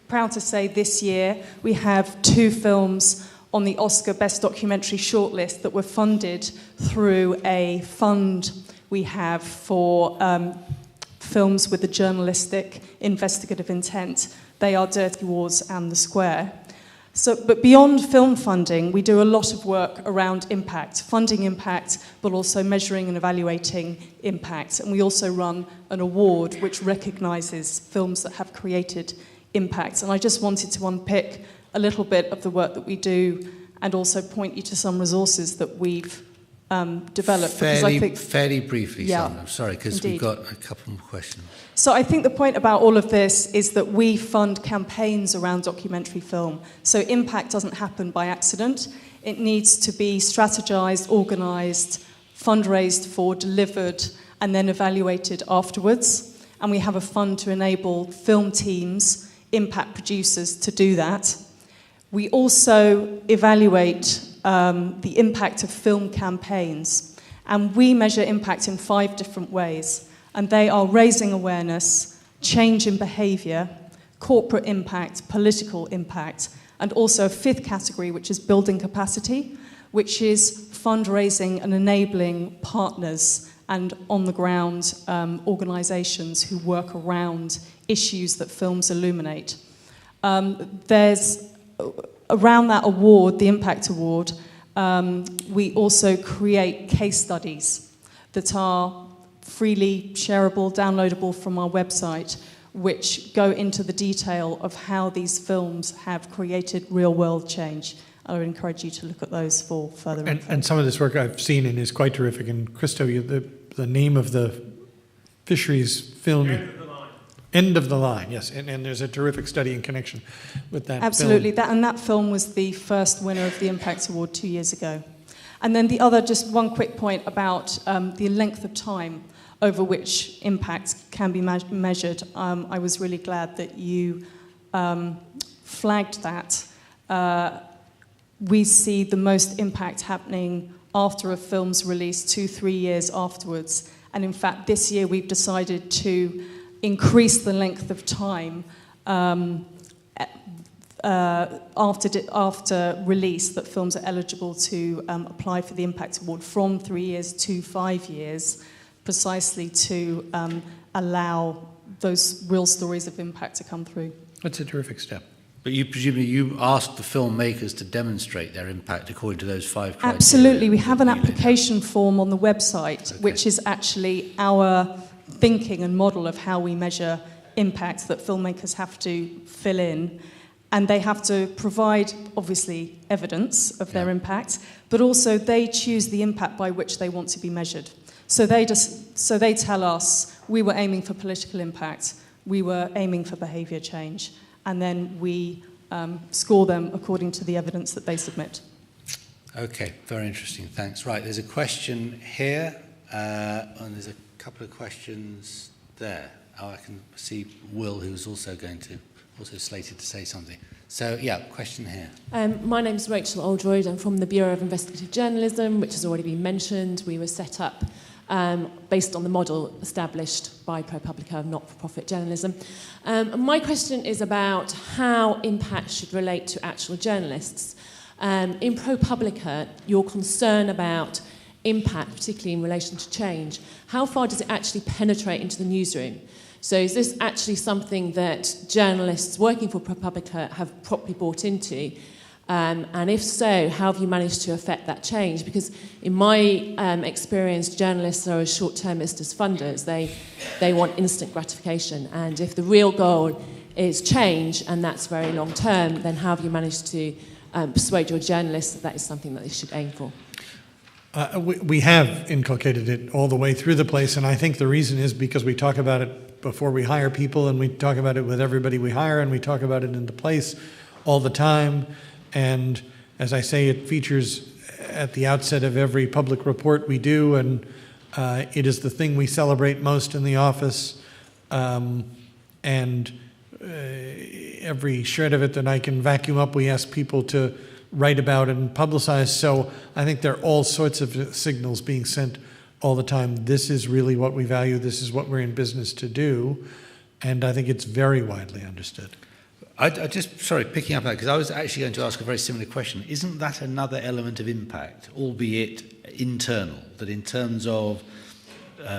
proud to say this year we have 2 films on the Oscar Best Documentary shortlist that were funded through a fund we have for films with a journalistic investigative intent. They are Dirty Wars and The Square. But beyond film funding, we do a lot of work around impact, funding impact, but also measuring and evaluating impact. And we also run an award which recognises films that have created impact. And I just wanted to unpick a little bit of the work that we do and also point you to some resources that we've developed. Fairly briefly, Sandra. I'm sorry, because we've got a couple more questions. So I think the point about all of this is that we fund campaigns around documentary film. So impact doesn't happen by accident. It needs to be strategized, organized, fundraised for, delivered, and then evaluated afterwards. And we have a fund to enable film teams, impact producers, to do that. We also evaluate the impact of film campaigns. And we measure impact in 5 different ways. And they are raising awareness, change in behaviour, corporate impact, political impact, and also a 5th category, which is building capacity, which is fundraising and enabling partners and on-the-ground organisations who work around issues that films illuminate. There's, around that award, the Impact Award, we also create case studies that are freely shareable, downloadable from our website, which go into the detail of how these films have created real-world change. I would encourage you to look at those for further info. And some of this work I've seen and is quite terrific. And Christo, the name of the fisheries film... End of the Line, yes. And there's a terrific study in connection with that Absolutely. film. That film was the first winner of the Impact Award 2 years ago. And then the other, just one quick point about the length of time over which impact can be measured. I was really glad that you flagged that. We see the most impact happening after a film's release, 2-3 years afterwards. And in fact, this year we've decided to increase the length of time after release that films are eligible to apply for the Impact Award from 3 years to 5 years, precisely to allow those real stories of impact to come through. That's a terrific step. But presumably you asked the filmmakers to demonstrate their impact according to those 5 criteria. Absolutely. We have an application form on the website, which is actually our thinking and model of how we measure impact that filmmakers have to fill in. And they have to provide, obviously, evidence of their impact, but also they choose the impact by which they want to be measured. So they tell us, we were aiming for political impact, we were aiming for behaviour change, and then we score them according to the evidence that they submit. Okay, very interesting, thanks. Right, there's a question here, and there's a couple of questions there. Oh, I can see Will, who's also slated to say something. So, yeah, question here. My name's Rachel Oldroyd. I'm from the Bureau of Investigative Journalism, which has already been mentioned. We were set up based on the model established by Propublica of not-for-profit journalism. My question is about how impact should relate to actual journalists. In ProPublica, your concern about impact, particularly in relation to change, how far does it actually penetrate into the newsroom? So is this actually something that journalists working for ProPublica have properly bought into? And if so, how have you managed to affect that change? Because in my experience, journalists are as short-termist as funders. They want instant gratification. And if the real goal is change, and that's very long-term, then how have you managed to persuade your journalists that that is something that they should aim for? We have inculcated it all the way through the place, and I think the reason is because we talk about it before we hire people, and we talk about it with everybody we hire, and we talk about it in the place all the time. And as I say, it features at the outset of every public report we do, and it is the thing we celebrate most in the office. And every shred of it that I can vacuum up, we ask people to write about and publicize. So I think there are all sorts of signals being sent all the time. This is really what we value. This is what we're in business to do. And I think it's very widely understood. I just, sorry, picking up on that, because I was actually going to ask a very similar question. Isn't that another element of impact, albeit internal, that in terms of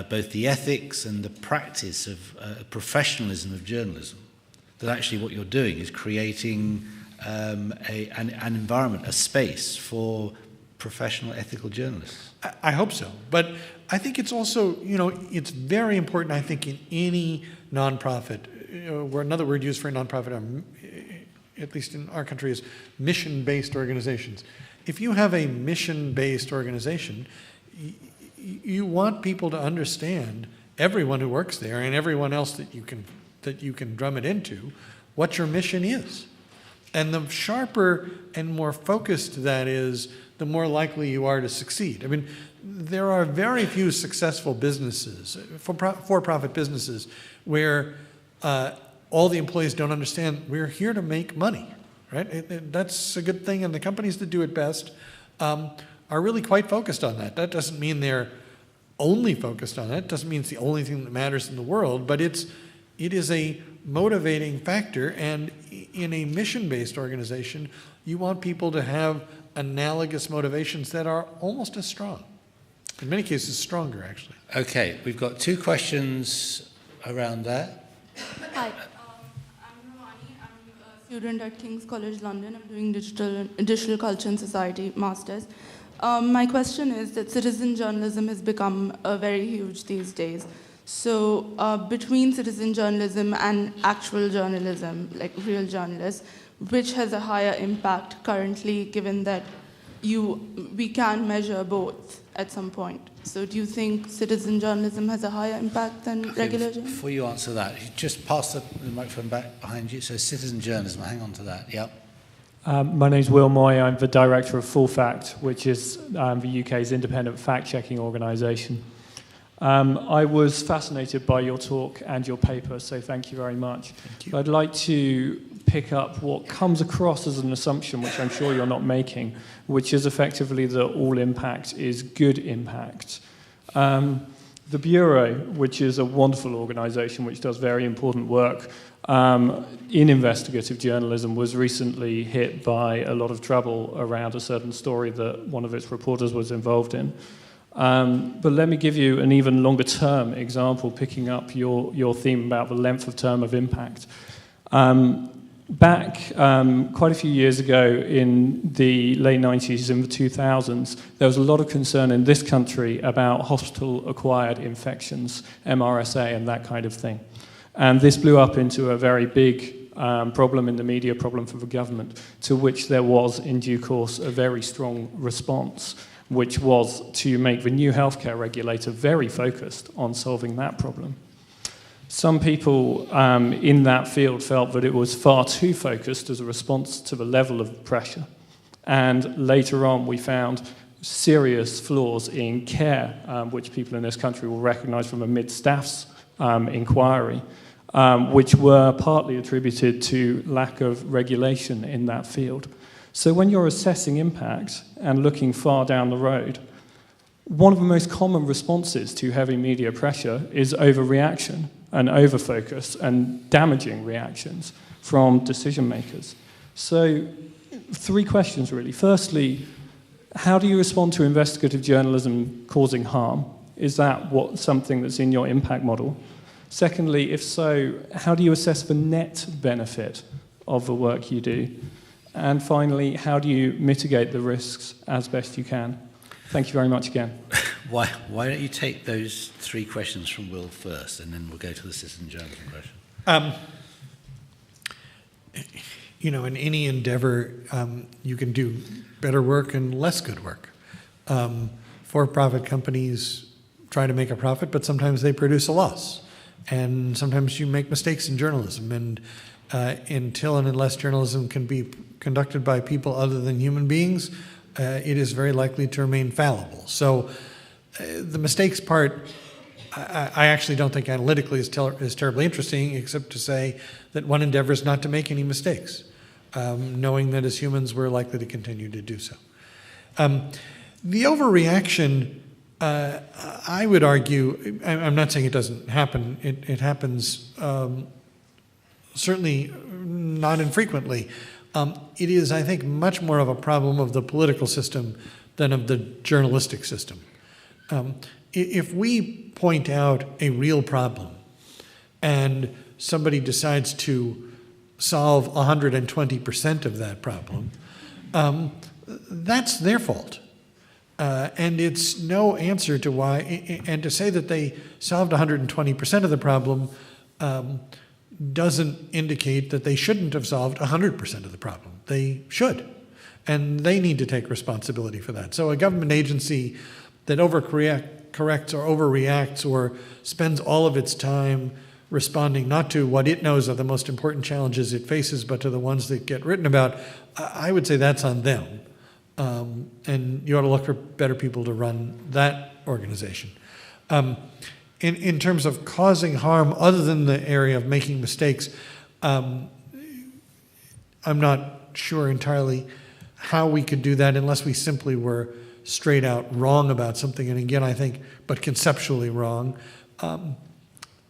both the ethics and the practice of professionalism of journalism, that actually what you're doing is creating an environment, a space for professional ethical journalists? I hope so. But I think it's also, it's very important, I think, in any nonprofit, where another word used for a nonprofit, at least in our country, is mission-based organizations. If you have a mission-based organization, you want people to understand, everyone who works there and everyone else that you can drum it into, what your mission is. And the sharper and more focused that is, the more likely you are to succeed. I mean, there are very few successful businesses, for-profit businesses, where all the employees don't understand we're here to make money, right? That's a good thing, and the companies that do it best are really quite focused on that. That doesn't mean they're only focused on that. It doesn't mean it's the only thing that matters in the world, but it is a motivating factor, and in a mission-based organization, you want people to have analogous motivations that are almost as strong. In many cases, stronger, actually. Okay, we've got two questions around that. Hi, I'm Ravani. I'm a student at King's College London. I'm doing Digital Culture and Society Masters. My question is that citizen journalism has become very huge these days. So between citizen journalism and actual journalism, like real journalists, which has a higher impact currently, given that we can measure both at some point? So do you think citizen journalism has a higher impact than regular journalism? Before you answer that, you just pass the microphone back behind you. So citizen journalism, hang on to that, yep. My name's Will Moy. I'm the director of Full Fact, which is the UK's independent fact-checking organisation. I was fascinated by your talk and your paper, so thank you very much. Thank you. I'd like to pick up what comes across as an assumption, which I'm sure you're not making, which is effectively that all impact is good impact. The Bureau, which is a wonderful organisation which does very important work in investigative journalism, was recently hit by a lot of trouble around a certain story that one of its reporters was involved in. But let me give you an even longer term example, picking up your theme about the length of term of impact. Back quite a few years ago in the late 90s and the 2000s, there was a lot of concern in this country about hospital-acquired infections, MRSA and that kind of thing. And this blew up into a very big problem in the media, problem for the government, to which there was, in due course, a very strong response, which was to make the new healthcare regulator very focused on solving that problem. Some people in that field felt that it was far too focused as a response to the level of pressure. And later on, we found serious flaws in care, which people in this country will recognize from a mid-staff's inquiry, which were partly attributed to lack of regulation in that field. So when you're assessing impact and looking far down the road, one of the most common responses to heavy media pressure is overreaction and overfocus and damaging reactions from decision makers. So three questions, really. Firstly, how do you respond to investigative journalism causing harm? Is that something that's in your impact model? Secondly, if so, how do you assess the net benefit of the work you do? And finally, how do you mitigate the risks as best you can? Thank you very much again. Why don't you take those three questions from Will first, and then we'll go to the citizen journalism question. In any endeavor, you can do better work and less good work. For-profit companies try to make a profit, but sometimes they produce a loss. And sometimes you make mistakes in journalism. And until and unless journalism can be conducted by people other than human beings, it is very likely to remain fallible. So the mistakes part, I actually don't think analytically is terribly interesting, except to say that one endeavor is not to make any mistakes, knowing that as humans we're likely to continue to do so. The overreaction, I would argue, I'm not saying it doesn't happen, it happens certainly not infrequently. It is, I think, much more of a problem of the political system than of the journalistic system. If we point out a real problem and somebody decides to solve 120% of that problem, that's their fault. And it's no answer to why, and to say that they solved 120% of the problem doesn't indicate that they shouldn't have solved 100% of the problem. They should, and they need to take responsibility for that. So a government agency that overcorrects or overreacts or spends all of its time responding not to what it knows are the most important challenges it faces, but to the ones that get written about, I would say that's on them. And you ought to look for better people to run that organization. In terms of causing harm, other than the area of making mistakes, I'm not sure entirely how we could do that unless we simply were straight out wrong about something. And again, I think, but conceptually wrong.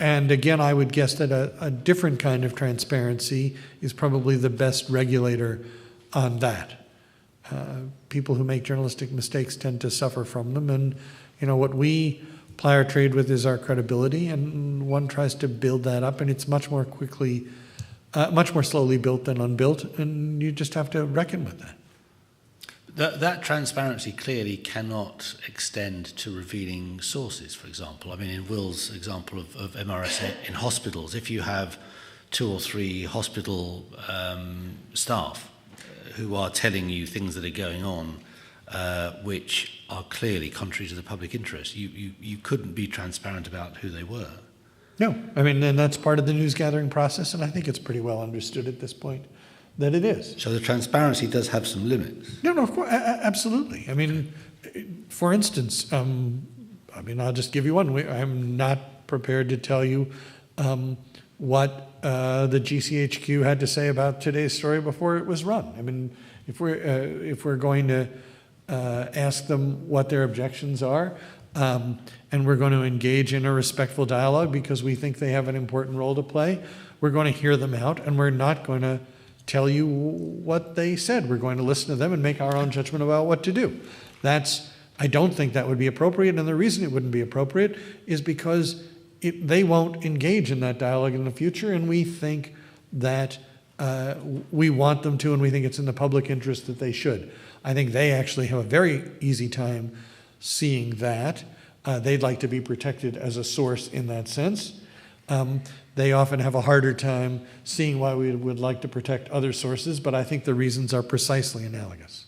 And again, I would guess that a different kind of transparency is probably the best regulator on that. People who make journalistic mistakes tend to suffer from them, and what we ply our trade with is our credibility, and one tries to build that up, and it's much more slowly built than unbuilt, and you just have to reckon with that. That transparency clearly cannot extend to revealing sources, for example. I mean, in Will's example of MRSA in hospitals, if you have 2 or 3 hospital staff who are telling you things that are going on which are clearly contrary to the public interest, you couldn't be transparent about who they were. No, I mean, and that's part of the news gathering process, and I think it's pretty well understood at this point that it is. So the transparency does have some limits. No, of course, absolutely. I mean, for instance, I'll just give you one. I'm not prepared to tell you what the GCHQ had to say about today's story before it was run. I mean, if we're going to ask them what their objections are, and we're going to engage in a respectful dialogue because we think they have an important role to play, we're going to hear them out, and we're not going to tell you what they said. We're going to listen to them and make our own judgment about what to do. I don't think that would be appropriate, and the reason it wouldn't be appropriate is because they won't engage in that dialogue in the future, and we think that we want them to, and we think it's in the public interest that they should. I think they actually have a very easy time seeing that. They'd like to be protected as a source in that sense. They often have a harder time seeing why we would like to protect other sources, but I think the reasons are precisely analogous.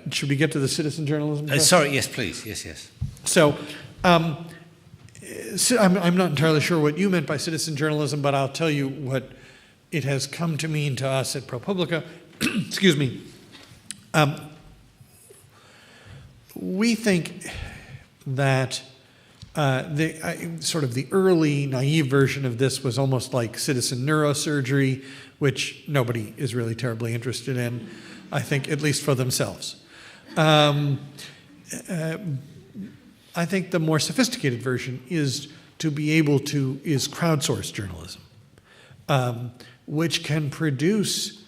Should we get to the citizen journalism? Sorry, yes, please. Yes. So, I'm not entirely sure what you meant by citizen journalism, but I'll tell you what it has come to mean to us at Propublica. Excuse me. We think that the early naive version of this was almost like citizen neurosurgery, which nobody is really terribly interested in, I think, at least for themselves. I think the more sophisticated version is crowdsourced journalism, which can produce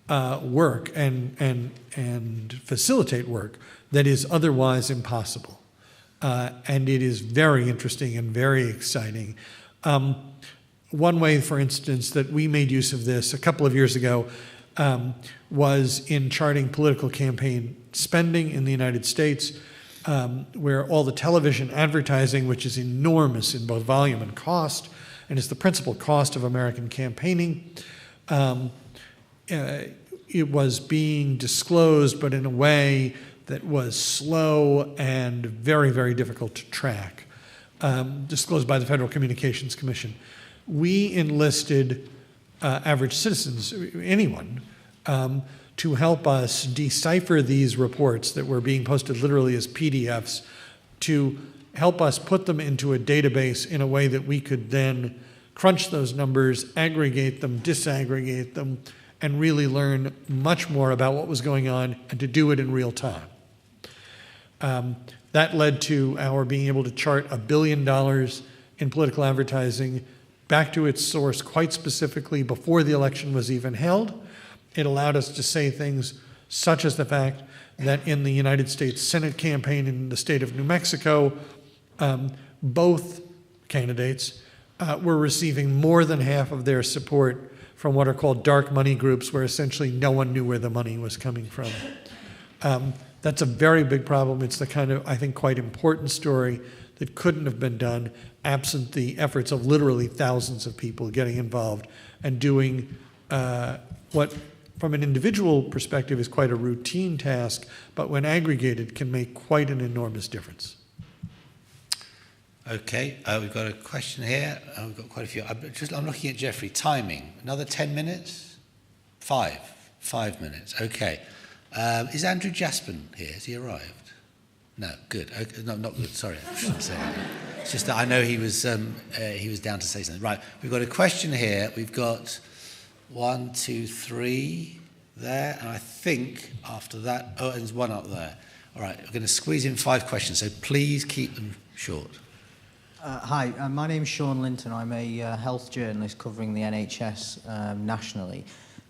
work and facilitate work that is otherwise impossible. And it is very interesting and very exciting. One way, for instance, that we made use of this a couple of years ago was in charting political campaign spending in the United States, where all the television advertising, which is enormous in both volume and cost, and is the principal cost of American campaigning, it was being disclosed, but in a way that was slow and very, very difficult to track, disclosed by the Federal Communications Commission. We enlisted average citizens, anyone, to help us decipher these reports that were being posted literally as PDFs, to help us put them into a database in a way that we could then crunch those numbers, aggregate them, disaggregate them, and really learn much more about what was going on and to do it in real time. That led to our being able to chart $1 billion in political advertising back to its source quite specifically before the election was even held. It allowed us to say things such as the fact that in the United States Senate campaign in the state of New Mexico, both candidates were receiving more than half of their support from what are called dark money groups, where essentially no one knew where the money was coming from. That's a very big problem. It's the kind of, I think, quite important story that couldn't have been done absent the efforts of literally thousands of people getting involved and doing what, from an individual perspective, is quite a routine task, but when aggregated can make quite an enormous difference. Okay, we've got a question here. We've got quite a few. I'm looking at Jeffrey. Timing, another 10 minutes? 5 minutes, okay. Is Andrew Jaspin here? Has he arrived? No, good. Okay, no, not good. Sorry, I shouldn't say that. It's just that I know he was down to say something. Right, we've got a question here. We've got 1, 2, 3 there, and I think after that, oh, there's one up there. All right, we're going to squeeze in 5 questions, so please keep them short. Hi, my name's Sean Linton. I'm a health journalist covering the NHS nationally.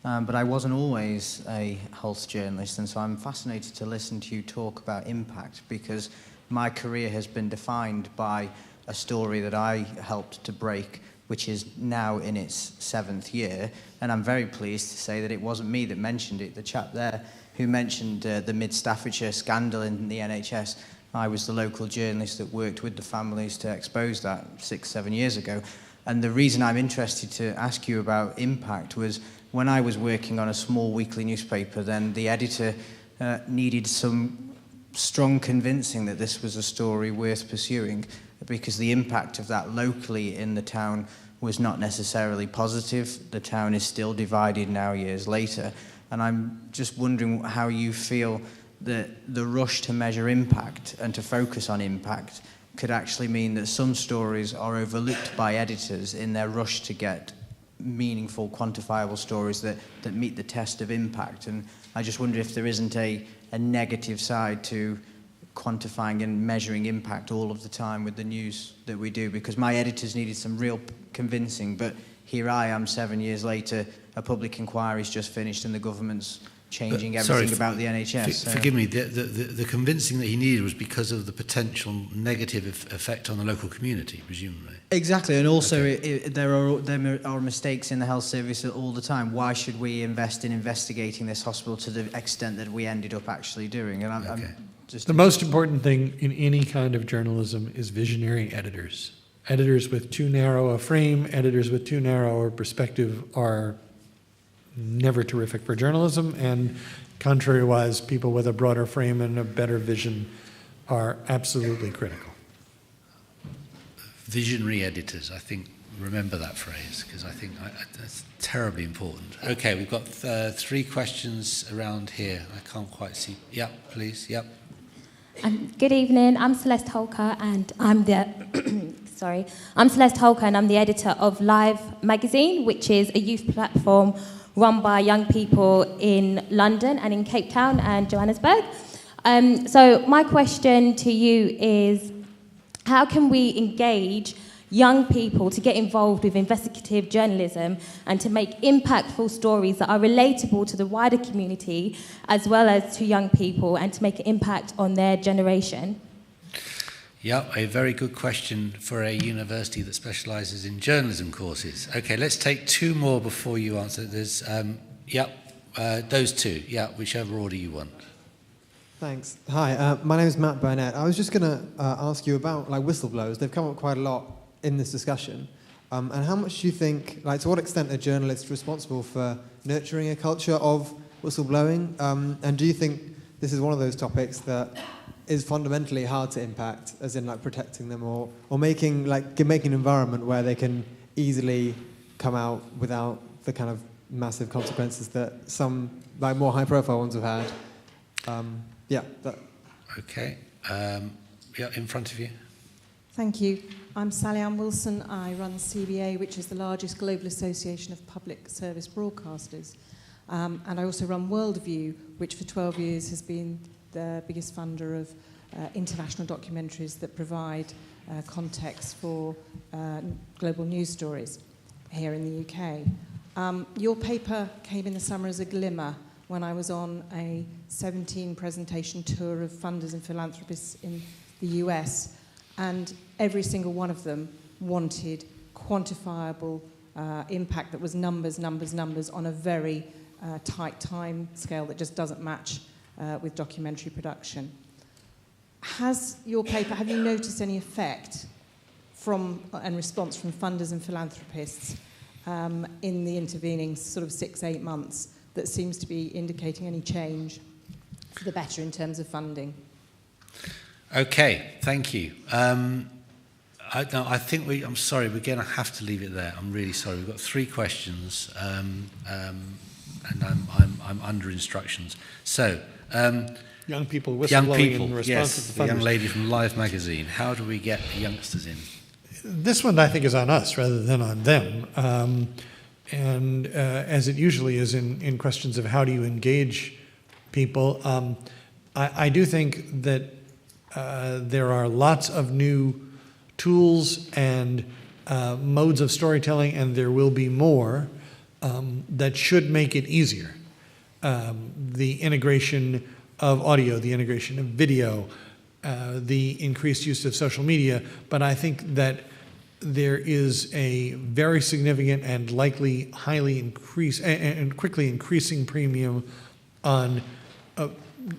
But I wasn't always a health journalist, and so I'm fascinated to listen to you talk about impact, because my career has been defined by a story that I helped to break, which is now in its 7th year. And I'm very pleased to say that it wasn't me that mentioned it. The chap there who mentioned the Mid-Staffordshire scandal in the NHS, I was the local journalist that worked with the families to expose that 6-7 years ago. And the reason I'm interested to ask you about impact was when I was working on a small weekly newspaper, then the editor needed some strong convincing that this was a story worth pursuing, because the impact of that locally in the town was not necessarily positive. The town is still divided now years later. And I'm just wondering how you feel that the rush to measure impact and to focus on impact could actually mean that some stories are overlooked by editors in their rush to get meaningful, quantifiable stories that meet the test of impact. And I just wonder if there isn't a negative side to quantifying and measuring impact all of the time with the news that we do, because my editors needed some real convincing, but here I am 7 years later, a public inquiry's just finished and the government's changing everything about the NHS. Forgive me, the convincing that he needed was because of the potential negative effect on the local community, presumably. Exactly, and also there are mistakes in the health service all the time. Why should we invest in investigating this hospital to the extent that we ended up actually doing? And I'm just... The most important thing in any kind of journalism is visionary editors. Editors with too narrow a frame, editors with too narrow a perspective are never terrific for journalism, and contrary-wise, people with a broader frame and a better vision are absolutely critical. Visionary editors, I think, remember that phrase, because I think that's terribly important. Okay, we've got 3 questions around here. I can't quite see. Yep, please, yep. Good evening, I'm Celeste Holker, and I'm the editor of Live magazine, which is a youth platform run by young people in London and in Cape Town and Johannesburg. So my question to you is, how can we engage young people to get involved with investigative journalism and to make impactful stories that are relatable to the wider community as well as to young people and to make an impact on their generation? Yeah, a very good question for a university that specialises in journalism courses. Okay, let's take two more before you answer. There's, those two. Yeah, whichever order you want. Thanks. Hi, my name is Matt Barnett. I was just going to ask you about whistleblowers. They've come up quite a lot in this discussion. And how much do you think, to what extent are journalists responsible for nurturing a culture of whistleblowing? And do you think this is one of those topics that is fundamentally hard to impact, as in protecting them or making an environment where they can easily come out without the kind of massive consequences that some more high-profile ones have had? Okay. In front of you. Thank you. I'm Sally Ann Wilson. I run CBA, which is the largest global association of public service broadcasters. And I also run Worldview, which for 12 years has been the biggest funder of international documentaries that provide context for global news stories here in the UK. Your paper came in the summer as a glimmer when I was on a 17 presentation tour of funders and philanthropists in the US, and every single one of them wanted quantifiable impact that was numbers on a very tight time scale that just doesn't match with documentary production. Have you noticed any effect and response from funders and philanthropists in the intervening sort of 6-8 months that seems to be indicating any change for the better in terms of funding? Okay, thank you. I think I'm sorry, we're going to have to leave it there. I'm really sorry. We've got 3 questions, and I'm under instructions. So, young people whistleblowing in response yes, to the the young funders. lady from Live magazine. How do we get the youngsters in? This one, I think, is on us rather than on them. And as it usually is in questions of how do you engage people, I do think that there are lots of new tools and modes of storytelling, and there will be more that should make it easier. The integration of audio, the integration of video, the increased use of social media, but I think that there is a very significant and likely highly increased and quickly increasing premium on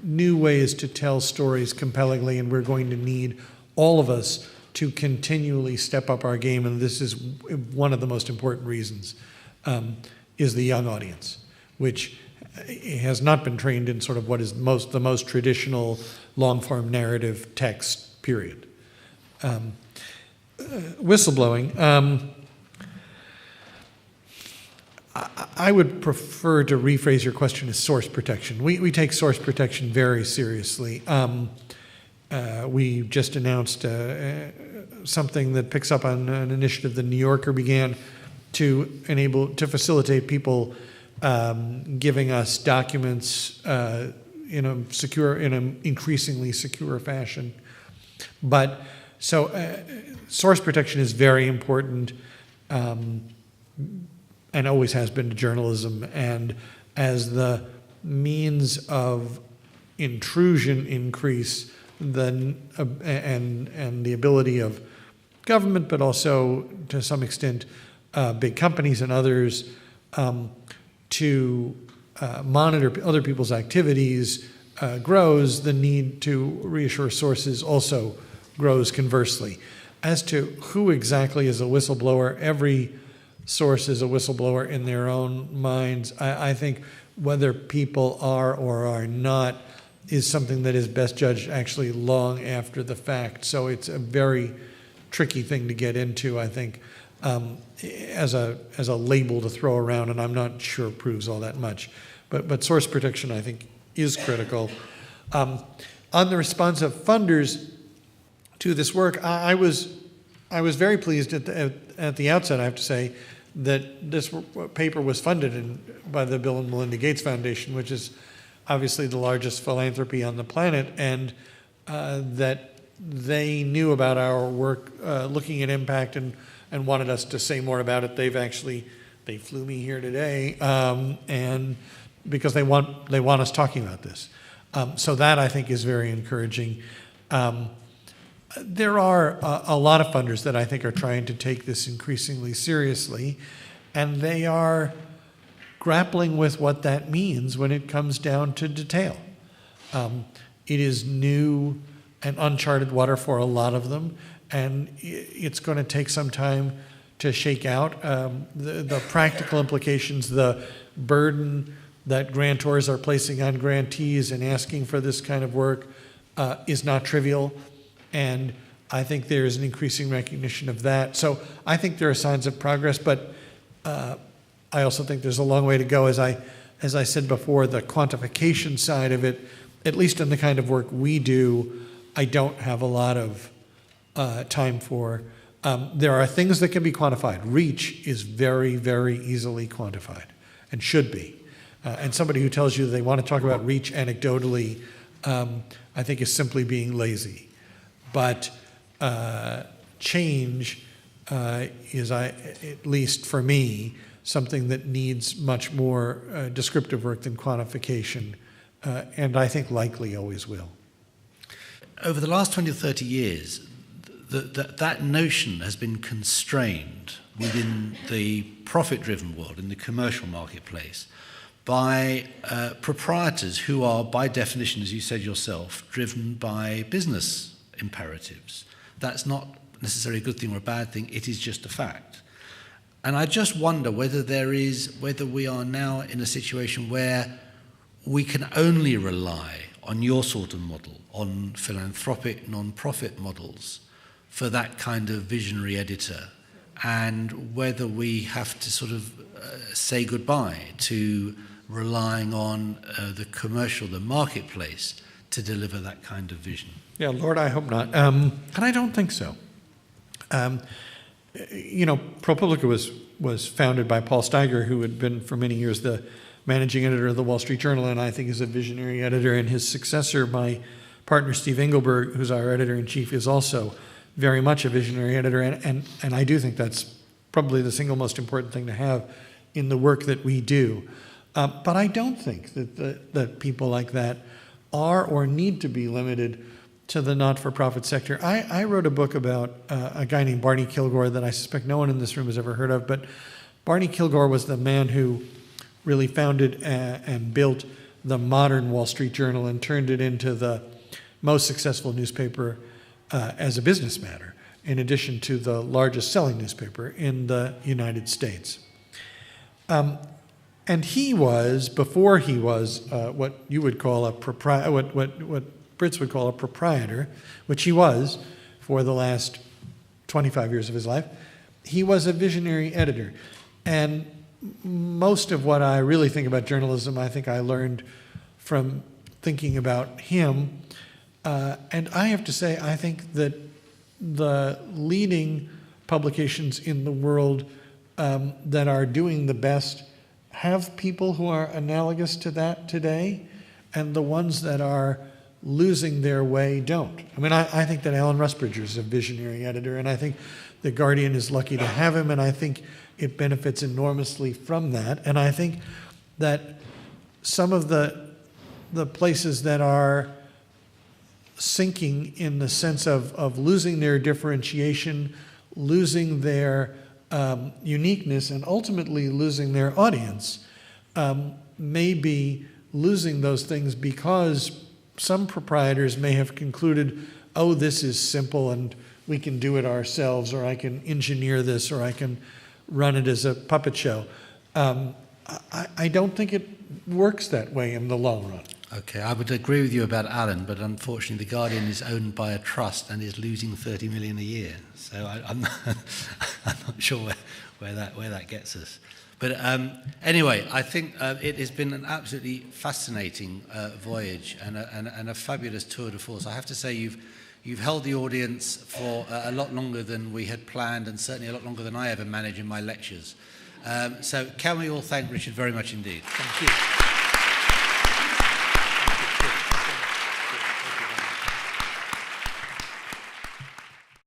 new ways to tell stories compellingly, and we're going to need all of us to continually step up our game, and this is one of the most important reasons, is the young audience, which has not been trained in sort of what is the most traditional long-form narrative text, period. Whistleblowing. I would prefer to rephrase your question as source protection. We take source protection very seriously. We just announced something that picks up on an initiative the New Yorker began to facilitate people giving us documents in an increasingly secure fashion. But so source protection is very important, and always has been to journalism. And as the means of intrusion increase, and the ability of government, but also to some extent big companies and others to monitor other people's activities grows, the need to reassure sources also grows conversely. As to who exactly is a whistleblower, every source is a whistleblower in their own minds. I think whether people are or are not is something that is best judged actually long after the fact. So it's a very tricky thing to get into, I think, as a label to throw around, and I'm not sure proves all that much. But source protection, I think, is critical. On the response of funders to this work, I was very pleased at the outset, I have to say, that this paper was funded by the Bill and Melinda Gates Foundation, which is obviously the largest philanthropy on the planet, and that they knew about our work looking at impact and wanted us to say more about it. They flew me here today, and because they want us talking about this. So that, I think, is very encouraging. There are a lot of funders that I think are trying to take this increasingly seriously, and they are grappling with what that means when it comes down to detail. It is new and uncharted water for a lot of them, and it's going to take some time to shake out the practical implications, the burden that grantors are placing on grantees and asking for this kind of work is not trivial, and I think there is an increasing recognition of that. So I think there are signs of progress, but I also think there's a long way to go. As I said before, the quantification side of it, at least in the kind of work we do, I don't have a lot of time for. There are things that can be quantified. Reach is very, very easily quantified and should be. And somebody who tells you they want to talk about reach anecdotally, I think is simply being lazy. But change is, at least for me, something that needs much more descriptive work than quantification, and I think likely always will. Over the last 20 or 30 years, that notion has been constrained within the profit-driven world, in the commercial marketplace, by proprietors who are, by definition, as you said yourself, driven by business imperatives. That's not necessarily a good thing or a bad thing, it is just a fact. And I just wonder whether we are now in a situation where we can only rely on your sort of model, on philanthropic, non-profit models, for that kind of visionary editor, and whether we have to sort of say goodbye to relying on the marketplace to deliver that kind of vision. Yeah, Lord, I hope not. And I don't think so. Propublica was founded by Paul Steiger, who had been for many years the managing editor of the Wall Street Journal, and I think is a visionary editor. And his successor, my partner Steve Engelberg, who's our editor-in-chief, is also very much a visionary editor. And I do think that's probably the single most important thing to have in the work that we do. But I don't think that people like that are or need to be limited to the not-for-profit sector. I wrote a book about a guy named Barney Kilgore that I suspect no one in this room has ever heard of, but Barney Kilgore was the man who really founded and built the modern Wall Street Journal and turned it into the most successful newspaper as a business matter, in addition to the largest selling newspaper in the United States. And he was, before he was what you would call what Brits would call a proprietor, which he was for the last 25 years of his life, he was a visionary editor. And most of what I really think about journalism, I think I learned from thinking about him. And I have to say, I think that the leading publications in the world that are doing the best have people who are analogous to that today, and the ones that are losing their way don't. I mean, I think that Alan Rusbridger is a visionary editor, and I think The Guardian is lucky to have him, and I think it benefits enormously from that. And I think that some of the places that are sinking in the sense of losing their differentiation, losing their uniqueness, and ultimately losing their audience, may be losing those things because some proprietors may have concluded, oh, this is simple and we can do it ourselves, or I can engineer this, or I can run it as a puppet show. I don't think it works that way in the long run. Okay, I would agree with you about Alan, but unfortunately The Guardian is owned by a trust and is losing 30 million a year. So I'm not sure where that gets us. But anyway, I think it has been an absolutely fascinating voyage and a fabulous tour de force. I have to say you've held the audience for a lot longer than we had planned, and certainly a lot longer than I ever manage in my lectures. So can we all thank Richard very much indeed. Thank you.